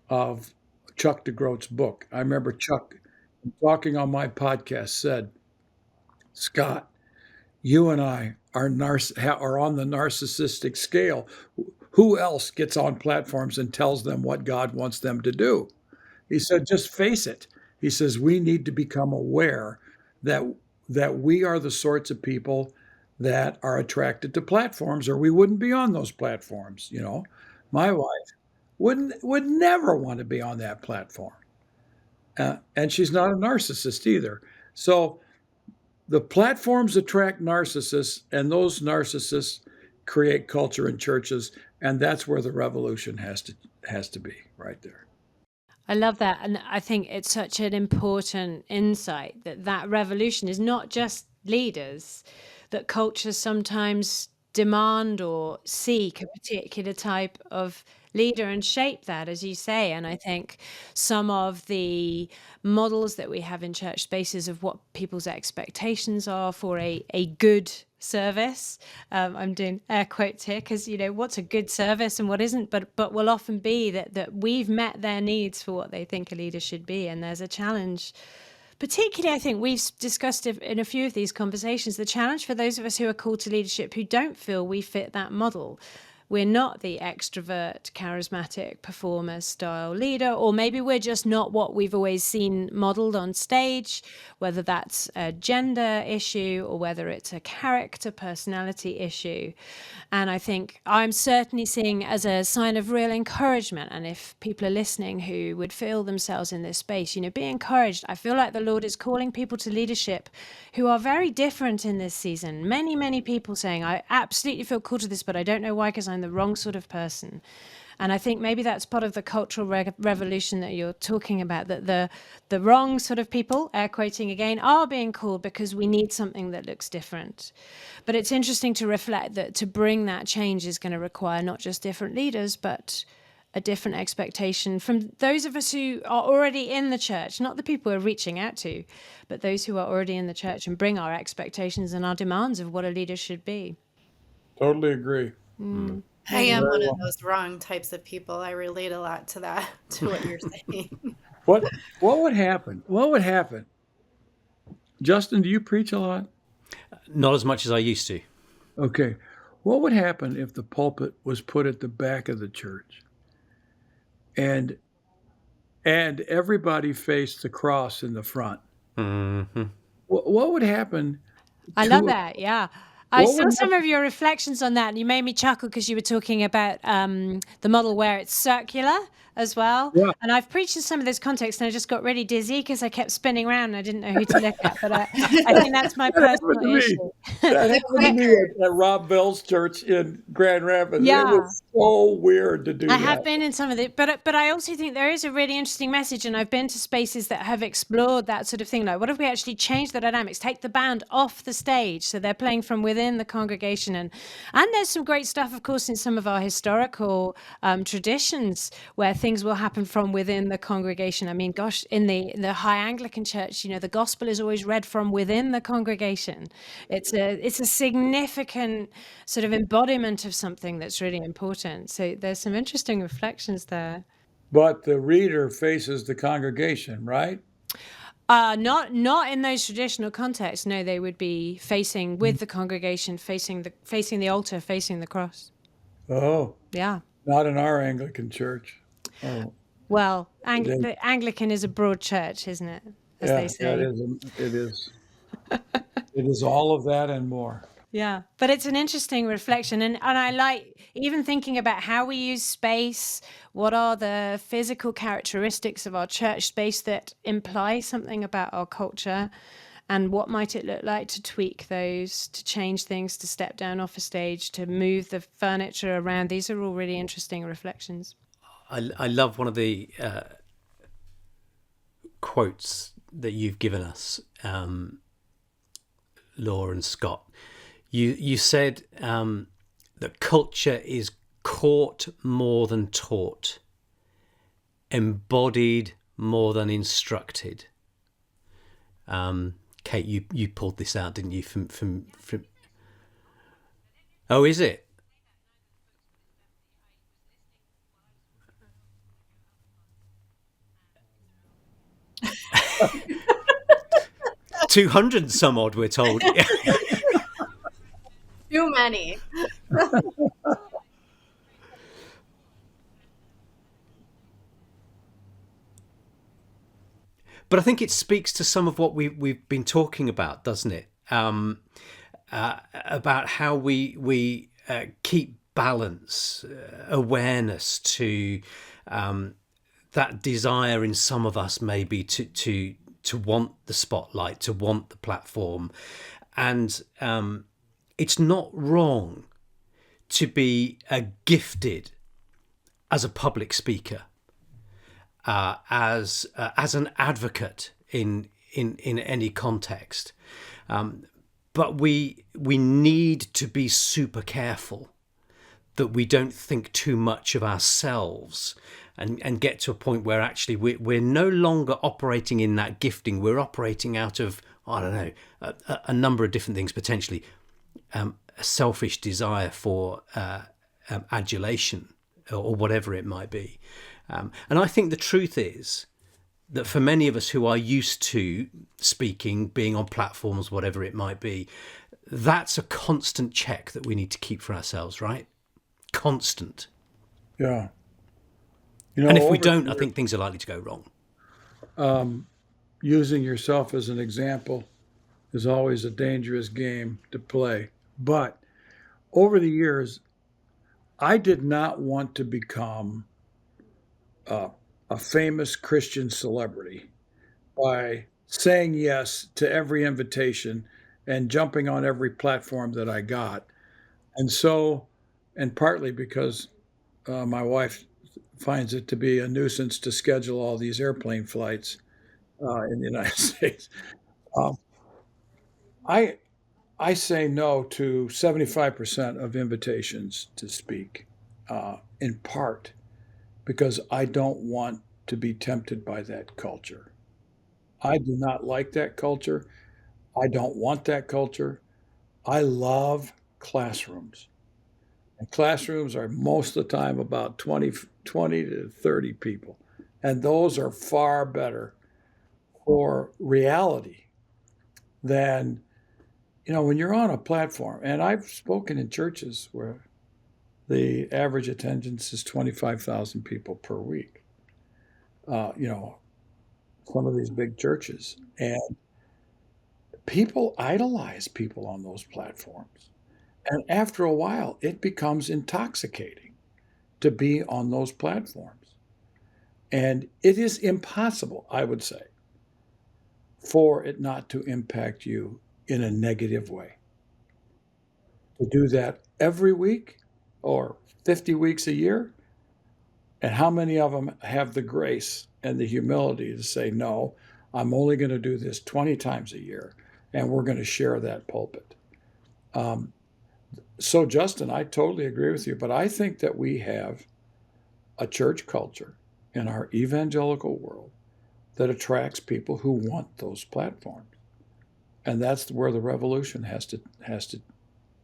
of Chuck DeGroat's book. I remember Chuck talking on my podcast said, Scott, you and I are on the narcissistic scale. Who else gets on platforms and tells them what God wants them to do? He said, just face it. He says, we need to become aware that we are the sorts of people that are attracted to platforms or we wouldn't be on those platforms. You know, my wife would never want to be on that platform. And she's not a narcissist either. So the platforms attract narcissists, and those narcissists create culture in churches, and that's where the revolution has to be right there. I love that. And I think it's such an important insight that revolution is not just leaders, that cultures sometimes demand or seek a particular type of leader and shape that, as you say. And I think some of the models that we have in church spaces of what people's expectations are for a good service. I'm doing air quotes here because, you know, what's a good service and what isn't, but will often be that we've met their needs for what they think a leader should be. And there's a challenge. Particularly, I think we've discussed it in a few of these conversations, the challenge for those of us who are called to leadership who don't feel we fit that model. We're not the extrovert, charismatic, performer style leader, or maybe we're just not what we've always seen modeled on stage, whether that's a gender issue or whether it's a character, personality issue. And I think I'm certainly seeing as a sign of real encouragement. And if people are listening who would feel themselves in this space, you know, be encouraged. I feel like the Lord is calling people to leadership who are very different in this season. Many, many people saying, I absolutely feel called to this, but I don't know why, because I'm the wrong sort of person. And I think maybe that's part of the cultural revolution that you're talking about, that the wrong sort of people, air quoting again, are being called because we need something that looks different. But it's interesting to reflect that to bring that change is going to require not just different leaders, but a different expectation from those of us who are already in the church, not the people we're reaching out to, but those who are already in the church, and bring our expectations and our demands of what a leader should be. Totally agree. I am one of those wrong types of people. I relate a lot to that, to what you're saying. What would happen? What would happen? Justin, do you preach a lot? Not as much as I used to. Okay. What would happen if the pulpit was put at the back of the church and everybody faced the cross in the front? Mm-hmm. What would happen? I love that. Yeah. I What saw would some of your reflections on that, and you made me chuckle because you were talking about the model where it's circular as well. Yeah. And I've preached in some of those contexts, and I just got really dizzy because I kept spinning around and I didn't know who to look at. But I think that's my That happened personal to me. issue. That The happened to me clicker. at Rob Bell's church in Grand Rapids. It Yeah. was so weird to do I that. have been in some of it, but I also think there is a really interesting message, and I've been to spaces that have explored that sort of thing. Like, what if we actually change the dynamics, take the band off the stage, so they're playing from within the congregation, and there's some great stuff, of course, in some of our historical traditions where things will happen from within the congregation. I mean, gosh, in the High Anglican Church, the gospel is always read from within the congregation. It's a significant sort of embodiment of something that's really important. So there's some interesting reflections there. But the reader faces the congregation, right? Not in those traditional contexts. No, they would be facing with the congregation, facing the altar, facing the cross. Oh, Yeah. not in our Anglican church. Oh, Well, it is. the Anglican is a broad church, isn't it? As Yeah, they say. it is. It is all of that and more. Yeah, but it's an interesting reflection, and I like even thinking about how we use space. What are the physical characteristics of our church space that imply something about our culture, and what might it look like to tweak those, to change things, to step down off a stage, to move the furniture around? These are all really interesting reflections. I love one of the quotes that you've given us, Laura and Scott. You said that culture is caught more than taught, embodied more than instructed. Kate, you pulled this out, didn't you? From Oh, is it? $200 and some odd, we're told. Too many. But I think it speaks to some of what we've been talking about, doesn't it? About how we keep balance, awareness to that desire in some of us, maybe to want the spotlight, to want the platform, and it's not wrong to be gifted as a public speaker, as an advocate in any context, but we need to be super careful that we don't think too much of ourselves and get to a point where actually we're no longer operating in that gifting. We're operating out of, I don't know, a number of different things, potentially a selfish desire for adulation or whatever it might be. And I think the truth is that for many of us who are used to speaking, being on platforms, whatever it might be, that's a constant check that we need to keep for ourselves, right? Constant. Yeah. And if we don't, I think things are likely to go wrong. Using yourself as an example is always a dangerous game to play. But over the years, I did not want to become a famous Christian celebrity by saying yes to every invitation and jumping on every platform that I got. And so, and partly because my wife finds it to be a nuisance to schedule all these airplane flights in the United States. I say no to 75% of invitations to speak, in part because I don't want to be tempted by that culture. I do not like that culture. I don't want that culture. I love classrooms. And classrooms are most of the time about 20 to 30 people. And those are far better for reality than, when you're on a platform. And I've spoken in churches where the average attendance is 25,000 people per week. Some of these big churches. And people idolize people on those platforms. And after a while, it becomes intoxicating to be on those platforms. And it is impossible, I would say, for it not to impact you in a negative way. To do that every week or 50 weeks a year, and how many of them have the grace and the humility to say, no, I'm only going to do this 20 times a year, and we're going to share that pulpit. So, Justin, I totally agree with you, but I think that we have a church culture in our evangelical world that attracts people who want those platforms. And that's where the revolution has to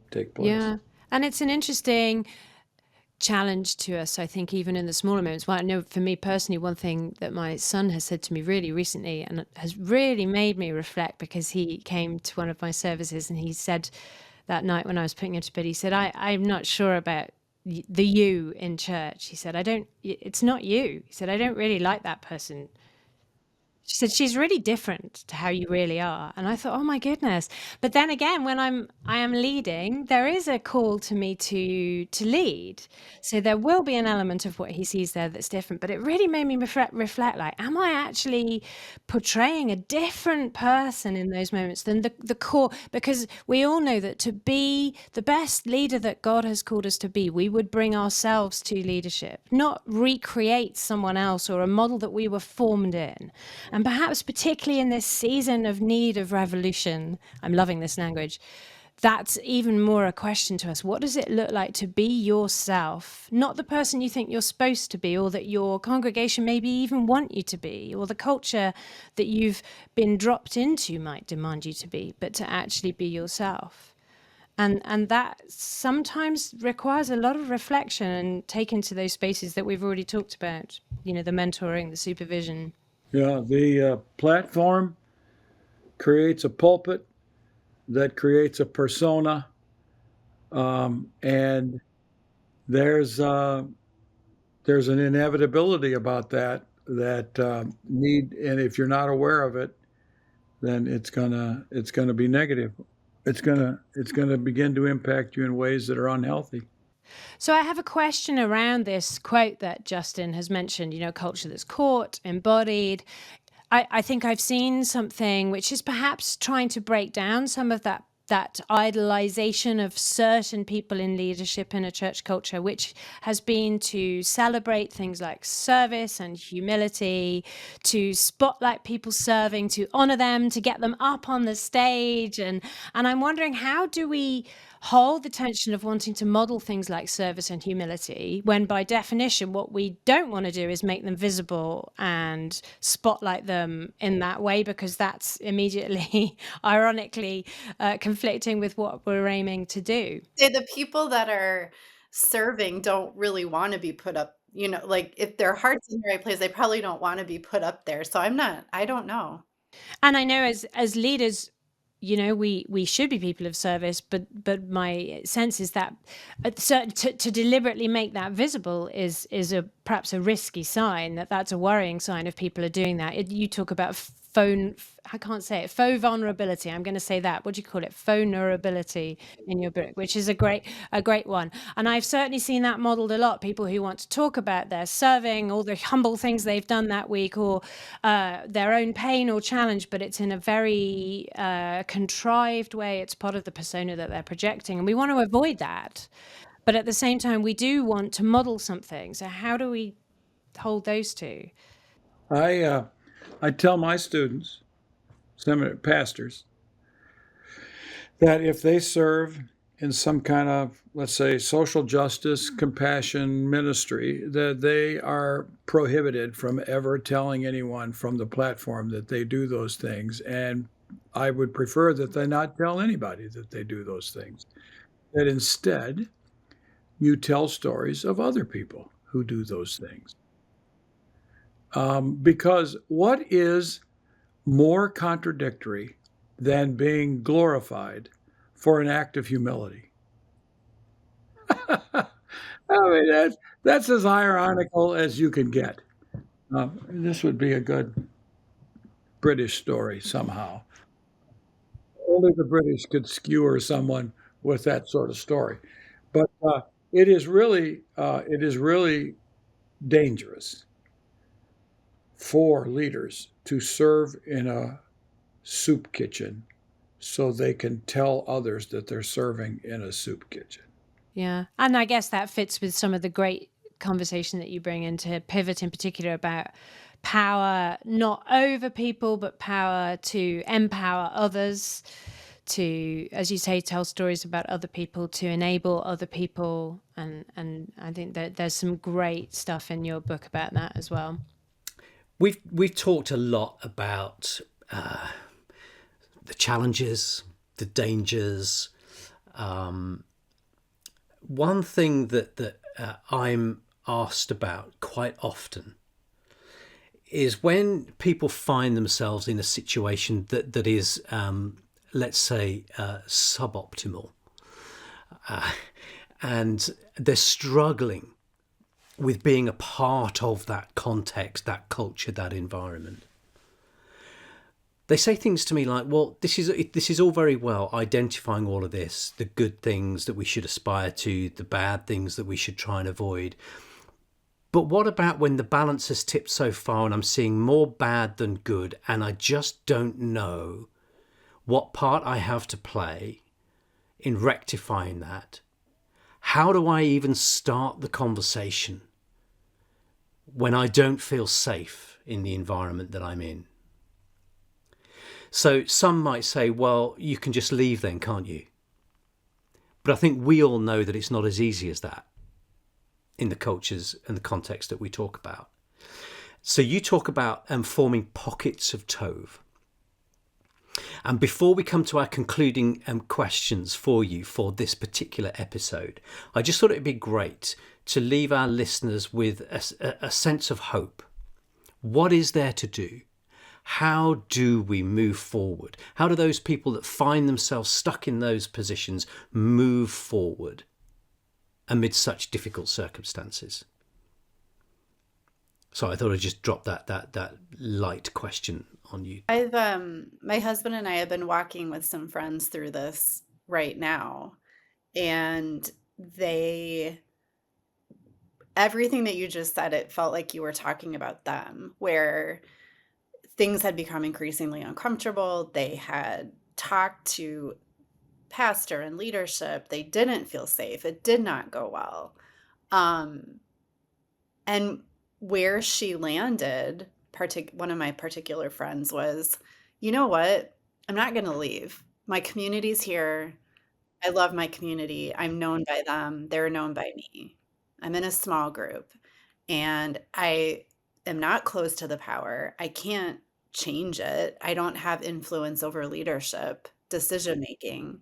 take place. Yeah. And it's an interesting challenge to us, I think, even in the smaller moments. Well, I know for me personally, one thing that my son has said to me really recently and has really made me reflect, because he came to one of my services and he said that night when I was putting him to bed, he said, I'm not sure about the you in church. He said, it's not you. He said, I don't really like that person. She said, she's really different to how you really are. And I thought, oh my goodness. But then again, when I am leading, there is a call to me to lead. So there will be an element of what he sees there that's different. But it really made me reflect, like, am I actually portraying a different person in those moments than the core? Because we all know that to be the best leader that God has called us to be, we would bring ourselves to leadership, not recreate someone else or a model that we were formed in. And perhaps particularly in this season of need of revolution, I'm loving this language, that's even more a question to us. What does it look like to be yourself? Not the person you think you're supposed to be, or that your congregation maybe even want you to be, or the culture that you've been dropped into might demand you to be, but to actually be yourself. And that sometimes requires a lot of reflection and take into those spaces that we've already talked about, the mentoring, the supervision. Yeah, the platform creates a pulpit that creates a persona, and there's an inevitability about that need, and if you're not aware of it, then it's gonna be negative. It's gonna begin to impact you in ways that are unhealthy. So I have a question around this quote that Justin has mentioned, culture that's caught, embodied. I think I've seen something which is perhaps trying to break down some of that idolization of certain people in leadership in a church culture, which has been to celebrate things like service and humility, to spotlight people serving, to honor them, to get them up on the stage. And I'm wondering, how do we hold the tension of wanting to model things like service and humility when by definition what we don't want to do is make them visible and spotlight them in that way, because that's immediately ironically conflicting with what we're aiming to do. Say the people that are serving don't really want to be put up, like if their heart's in the right place, they probably don't want to be put up there. So I don't know. And I know as leaders, we should be people of service, but my sense is that to deliberately make that visible is perhaps a risky sign. That's a worrying sign if people are doing that. You talk about faux vulnerability. I'm going to say that. What do you call it? Vulnerability in your book, which is a great one. And I've certainly seen that modeled a lot. People who want to talk about their serving, all the humble things they've done that week, or their own pain or challenge, but it's in a very contrived way. It's part of the persona that they're projecting, and we want to avoid that. But at the same time, we do want to model something. So how do we hold those two? I tell my students, seminary pastors, that if they serve in some kind of, let's say, social justice, compassion ministry, that they are prohibited from ever telling anyone from the platform that they do those things. And I would prefer that they not tell anybody that they do those things. That instead, you tell stories of other people who do those things. Because what is more contradictory than being glorified for an act of humility? I mean, that's as ironical as you can get. This would be a good British story somehow. Only the British could skewer someone with that sort of story. But it is really dangerous for leaders to serve in a soup kitchen so they can tell others that they're serving in a soup kitchen. Yeah. And I guess that fits with some of the great conversation that you bring into Pivot in particular about power, not over people, but power to empower others, to, as you say, tell stories about other people, to enable other people. And I think that there's some great stuff in your book about that as well. We've talked a lot about the challenges, the dangers. One thing that I'm asked about quite often is when people find themselves in a situation that is, let's say, suboptimal, and they're struggling with being a part of that context, that culture, that environment. They say things to me like, well, this is all very well, identifying all of this, the good things that we should aspire to, the bad things that we should try and avoid. But what about when the balance has tipped so far and I'm seeing more bad than good, and I just don't know what part I have to play in rectifying that? How do I even start the conversation when I don't feel safe in the environment that I'm in? So some might say, well, you can just leave then, can't you? But I think we all know that it's not as easy as that in the cultures and the context that we talk about. So you talk about forming pockets of Tov. And before we come to our concluding questions for you for this particular episode, I just thought it'd be great to leave our listeners with a sense of hope. What is there to do? How do we move forward? How do those people that find themselves stuck in those positions move forward amid such difficult circumstances? So I thought I'd just drop that light question on you. I've my husband and I have been walking with some friends through this right now, and everything that you just said, it felt like you were talking about them, where things had become increasingly uncomfortable. They had talked to pastor and leadership. They didn't feel safe. It did not go well. And where she landed, one of my particular friends was, you know what? I'm not going to leave. My community's here. I love my community. I'm known by them. They're known by me. I'm in a small group, and I am not close to the power. I can't change it. I don't have influence over leadership, decision making,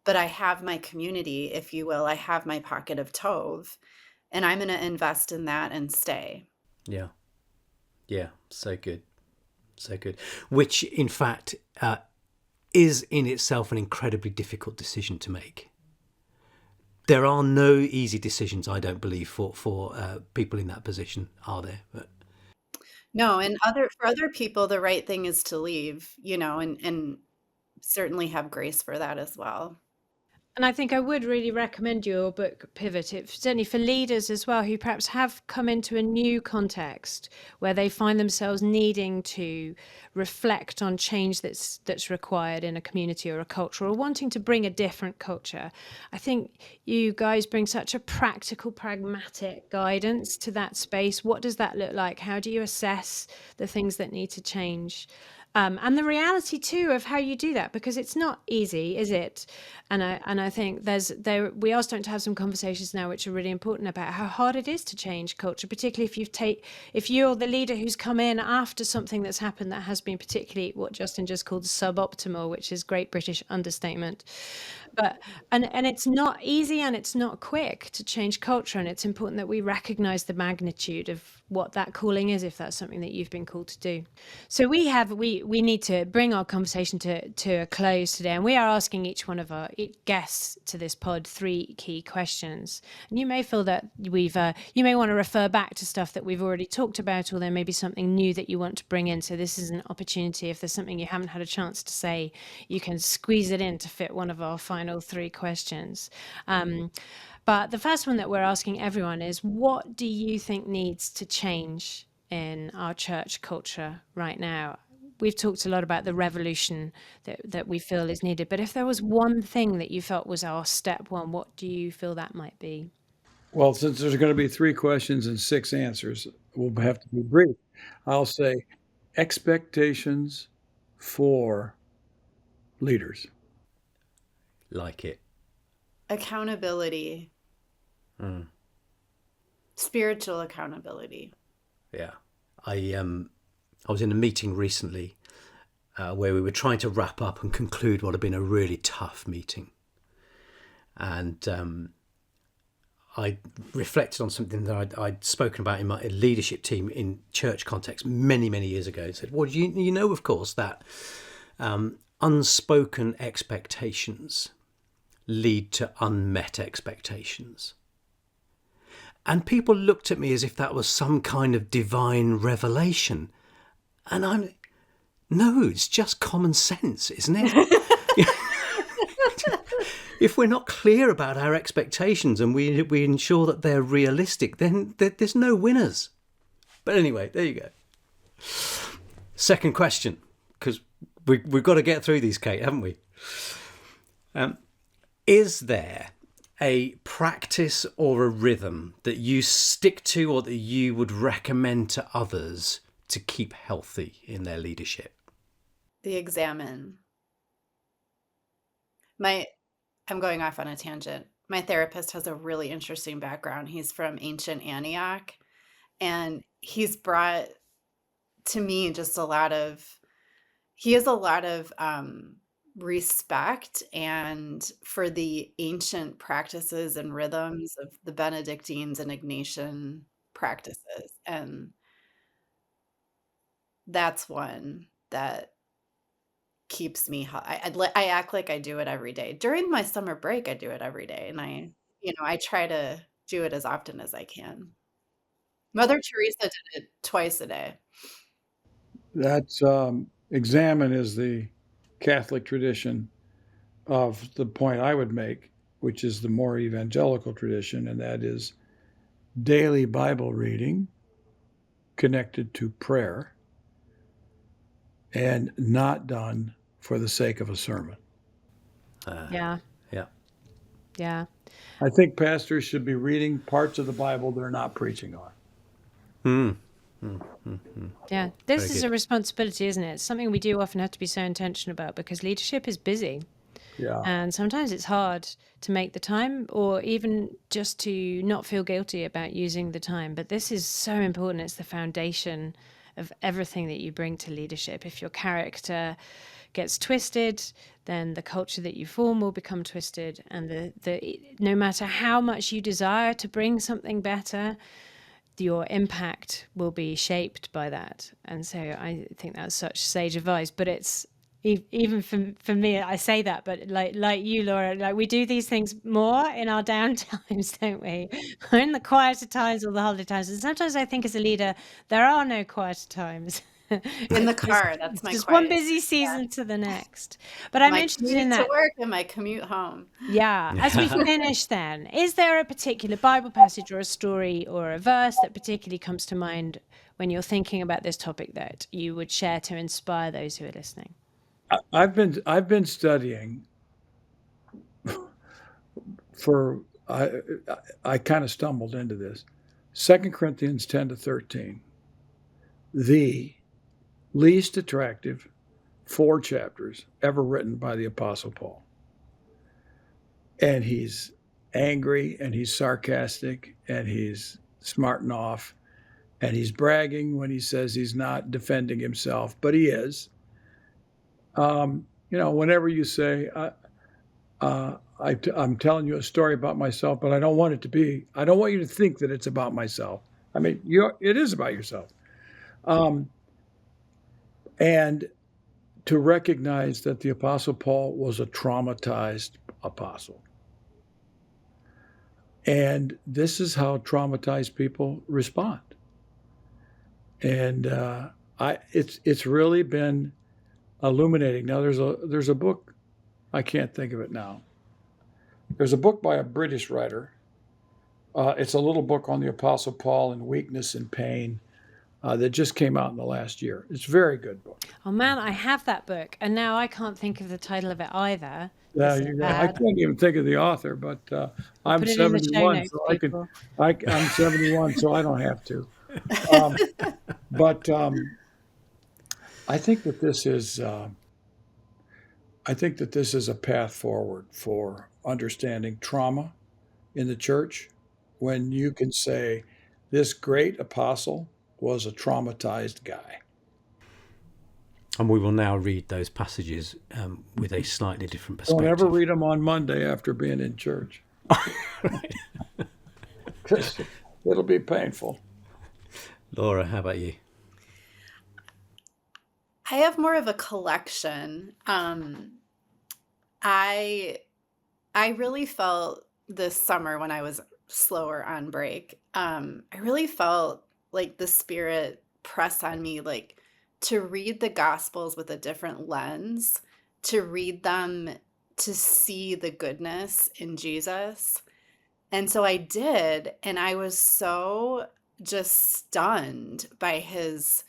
but I have my community, if you will. I have my pocket of Tov, and I'm going to invest in that and stay. Yeah, so good. Which, in fact, is in itself an incredibly difficult decision to make. There are no easy decisions, I don't believe, for people in that position, are there? But no, and for other people, the right thing is to leave, and certainly have grace for that as well. And I think I would really recommend your book, Pivot, certainly for leaders as well, who perhaps have come into a new context where they find themselves needing to reflect on change that's required in a community or a culture, or wanting to bring a different culture. I think you guys bring such a practical, pragmatic guidance to that space. What does that look like? How do you assess the things that need to change? And the reality too of how you do that, because it's not easy, is it? And I think we are starting to have some conversations now which are really important about how hard it is to change culture, particularly if you're the leader who's come in after something that's happened that has been particularly what Justin just called suboptimal, which is great British understatement. But and it's not easy and it's not quick to change culture, and it's important that we recognize the magnitude of what that calling is, if that's something that you've been called to do. So we need to bring our conversation to a close today, and we are asking each one of our guests to this pod 3 key questions. And you may feel that you may want to refer back to stuff that we've already talked about, or there may be something new that you want to bring in. So this is an opportunity. If there's something you haven't had a chance to say, you can squeeze it in to fit one of our final final 3 questions. But the first one that we're asking everyone is, what do you think needs to change in our church culture right now? We've talked a lot about the revolution that we feel is needed, but if there was one thing that you felt was our step one, what do you feel that might be? Well, since there's going to be 3 questions and 6 answers, we'll have to be brief. I'll say expectations for leaders. Like it. Accountability, spiritual accountability. Yeah. I was in a meeting recently where we were trying to wrap up and conclude what had been a really tough meeting. And I reflected on something that I'd spoken about in my leadership team in church context many, many years ago. I said, well, you know, of course, that unspoken expectations lead to unmet expectations. And people looked at me as if that was some kind of divine revelation. And no, it's just common sense, isn't it? If we're not clear about our expectations and we ensure that they're realistic, then there's no winners. But anyway, there you go. Second question, because we've got to get through these, Kate, haven't we? Is there a practice or a rhythm that you stick to or that you would recommend to others to keep healthy in their leadership? The examine. I'm going off on a tangent. My therapist has a really interesting background. He's from ancient Antioch, and he's brought to me just he has a lot of respect and for the ancient practices and rhythms of the Benedictines and Ignatian practices. And that's one that keeps me I act like I do it every day. During my summer break, I do it every day, and I try to do it as often as I can. Mother Teresa did it twice a day. That's examine is the Catholic tradition of the point I would make, which is the more evangelical tradition, and that is daily Bible reading connected to prayer and not done for the sake of a sermon. Yeah. I think pastors should be reading parts of the Bible they're not preaching on. Yeah, this Very is good. a responsibility, isn't it? It's something we do often have to be so intentional about because leadership is busy. Yeah. And sometimes it's hard to make the time or even just to not feel guilty about using the time. But this is so important. It's the foundation of everything that you bring to leadership. If your character gets twisted, then the culture that you form will become twisted. And no matter how much you desire to bring something better, your impact will be shaped by that. And so I think that's such sage advice. But it's even for me, I say that, but like you, Laura, like we do these things more in our downtimes, don't we? We're in the quieter times or the holiday times. And sometimes I think as a leader, there are no quieter times. In the car, that's my Just quiet. one busy season to the next. But I'm My interested commute in to that. work and my commute home. Yeah. As we finish then, is there a particular Bible passage or a story or a verse that particularly comes to mind when you're thinking about this topic that you would share to inspire those who are listening? I've been studying for I kind of stumbled into this. 2 Corinthians 10-13, the least attractive 4 chapters ever written by the Apostle Paul. And he's angry and he's sarcastic and he's smarting off and he's bragging when he says he's not defending himself, but he is. Whenever you say, I'm telling you a story about myself, but I don't want you to think that it's about myself. I mean, it is about yourself. And to recognize that the Apostle Paul was a traumatized apostle. And this is how traumatized people respond. And it's really been illuminating. Now there's a book, I can't think of it now, There's a book by a British writer. It's a little book on the Apostle Paul and weakness and pain that just came out in the last year. It's a very good book. Oh man, I have that book, and now I can't think of the title of it either. Yeah, This is I bad. can't even think of the author, but I'm Put it in the show 71, notes, so people. I'm 71, so I don't have to. But I think that this is a path forward for understanding trauma in the church, when you can say this great apostle was a traumatized guy. And we will now read those passages with a slightly different Don't perspective. ever read them on Monday after being in church. It'll be painful. Laura, how about you? I have more of a collection. I really felt this summer, when I was slower on break, I really felt like the Spirit press on me, like, to read the Gospels with a different lens, to read them to see the goodness in Jesus. And so I did, and I was so just stunned by his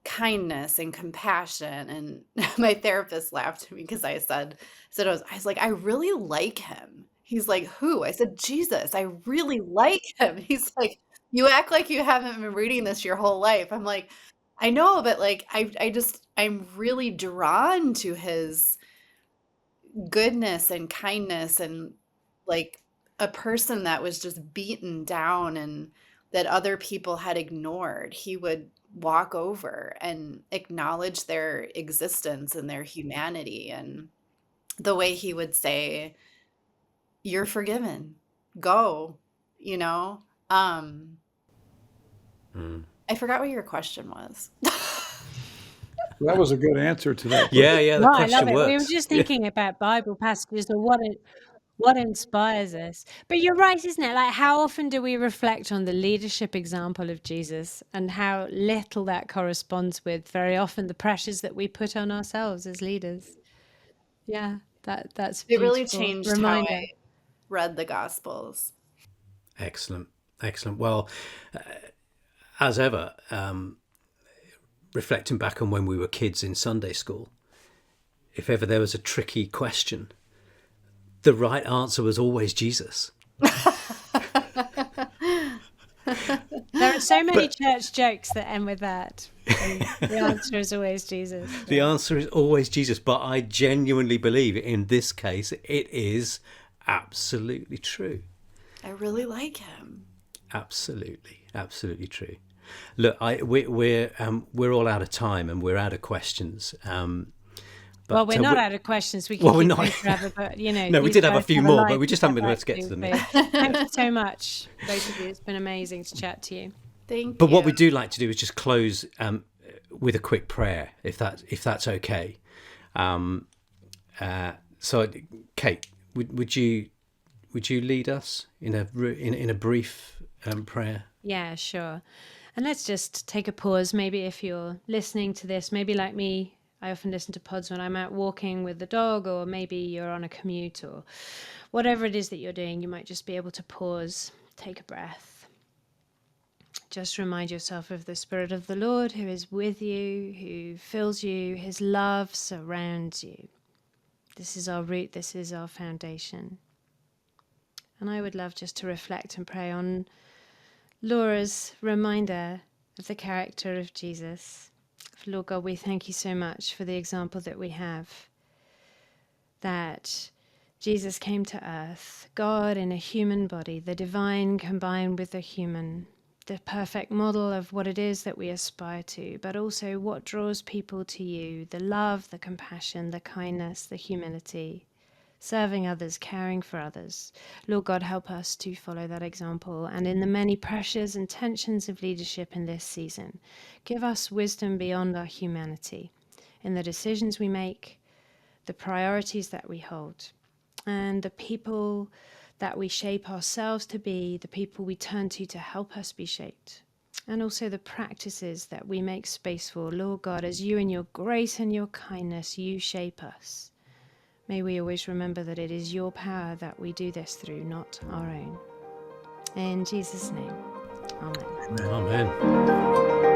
kindness and compassion. And my therapist laughed at me because I was like, I really like him. He's like, who? I said, Jesus. I really like him. He's like, you act like you haven't been reading this your whole life. I'm like, I know, but like, I'm really drawn to his goodness and kindness, and like a person that was just beaten down and that other people had ignored. He would walk over and acknowledge their existence and their humanity, and the way he would say, you're forgiven, go, you know. I forgot what your question was. That was a good answer to that. Yeah, the No, I question love it. We were works. just thinking about Bible passages or what inspires us. But you're right, isn't it? Like, how often do we reflect on the leadership example of Jesus and how little that corresponds with very often the pressures that we put on ourselves as leaders? Yeah, that's a It really beautiful changed how I reminder. read the Gospels. Excellent. Well, as ever, reflecting back on when we were kids in Sunday school, if ever there was a tricky question, the right answer was always Jesus. There are so many church jokes that end with that. And the answer is always Jesus. The answer is always Jesus, but I genuinely believe in this case it is absolutely true. I really like him. Absolutely true. Look, we're all out of time and we're out of questions. Well, we're not out of questions. We can Well, we're keep not. going forever, but No, we these did have a guys few a more, life but we just to haven't been able back to get to them so yet. Thank you so much, both of you. It's been amazing to chat to you. Thank But you. what we do like to do is just close with a quick prayer, if that's okay. So, Kate, would you lead us in a brief prayer? Yeah, sure. And let's just take a pause. Maybe if you're listening to this, maybe like me, I often listen to pods when I'm out walking with the dog, or maybe you're on a commute, or whatever it is that you're doing, you might just be able to pause, take a breath. Just remind yourself of the Spirit of the Lord who is with you, who fills you, his love surrounds you. This is our root, this is our foundation. And I would love just to reflect and pray on Laura's reminder of the character of Jesus. Lord God, we thank you so much for the example that we have, that Jesus came to earth, God in a human body, the divine combined with the human, the perfect model of what it is that we aspire to, but also what draws people to you, the love, the compassion, the kindness, the humility, serving others, caring for others. Lord God, help us to follow that example. And in the many pressures and tensions of leadership in this season, give us wisdom beyond our humanity in the decisions we make, the priorities that we hold, and the people that we shape ourselves to be, the people we turn to help us be shaped. And also the practices that we make space for, Lord God, as you in your grace and your kindness, you shape us. May we always remember that it is your power that we do this through, not our own. In Jesus' name, amen. Amen.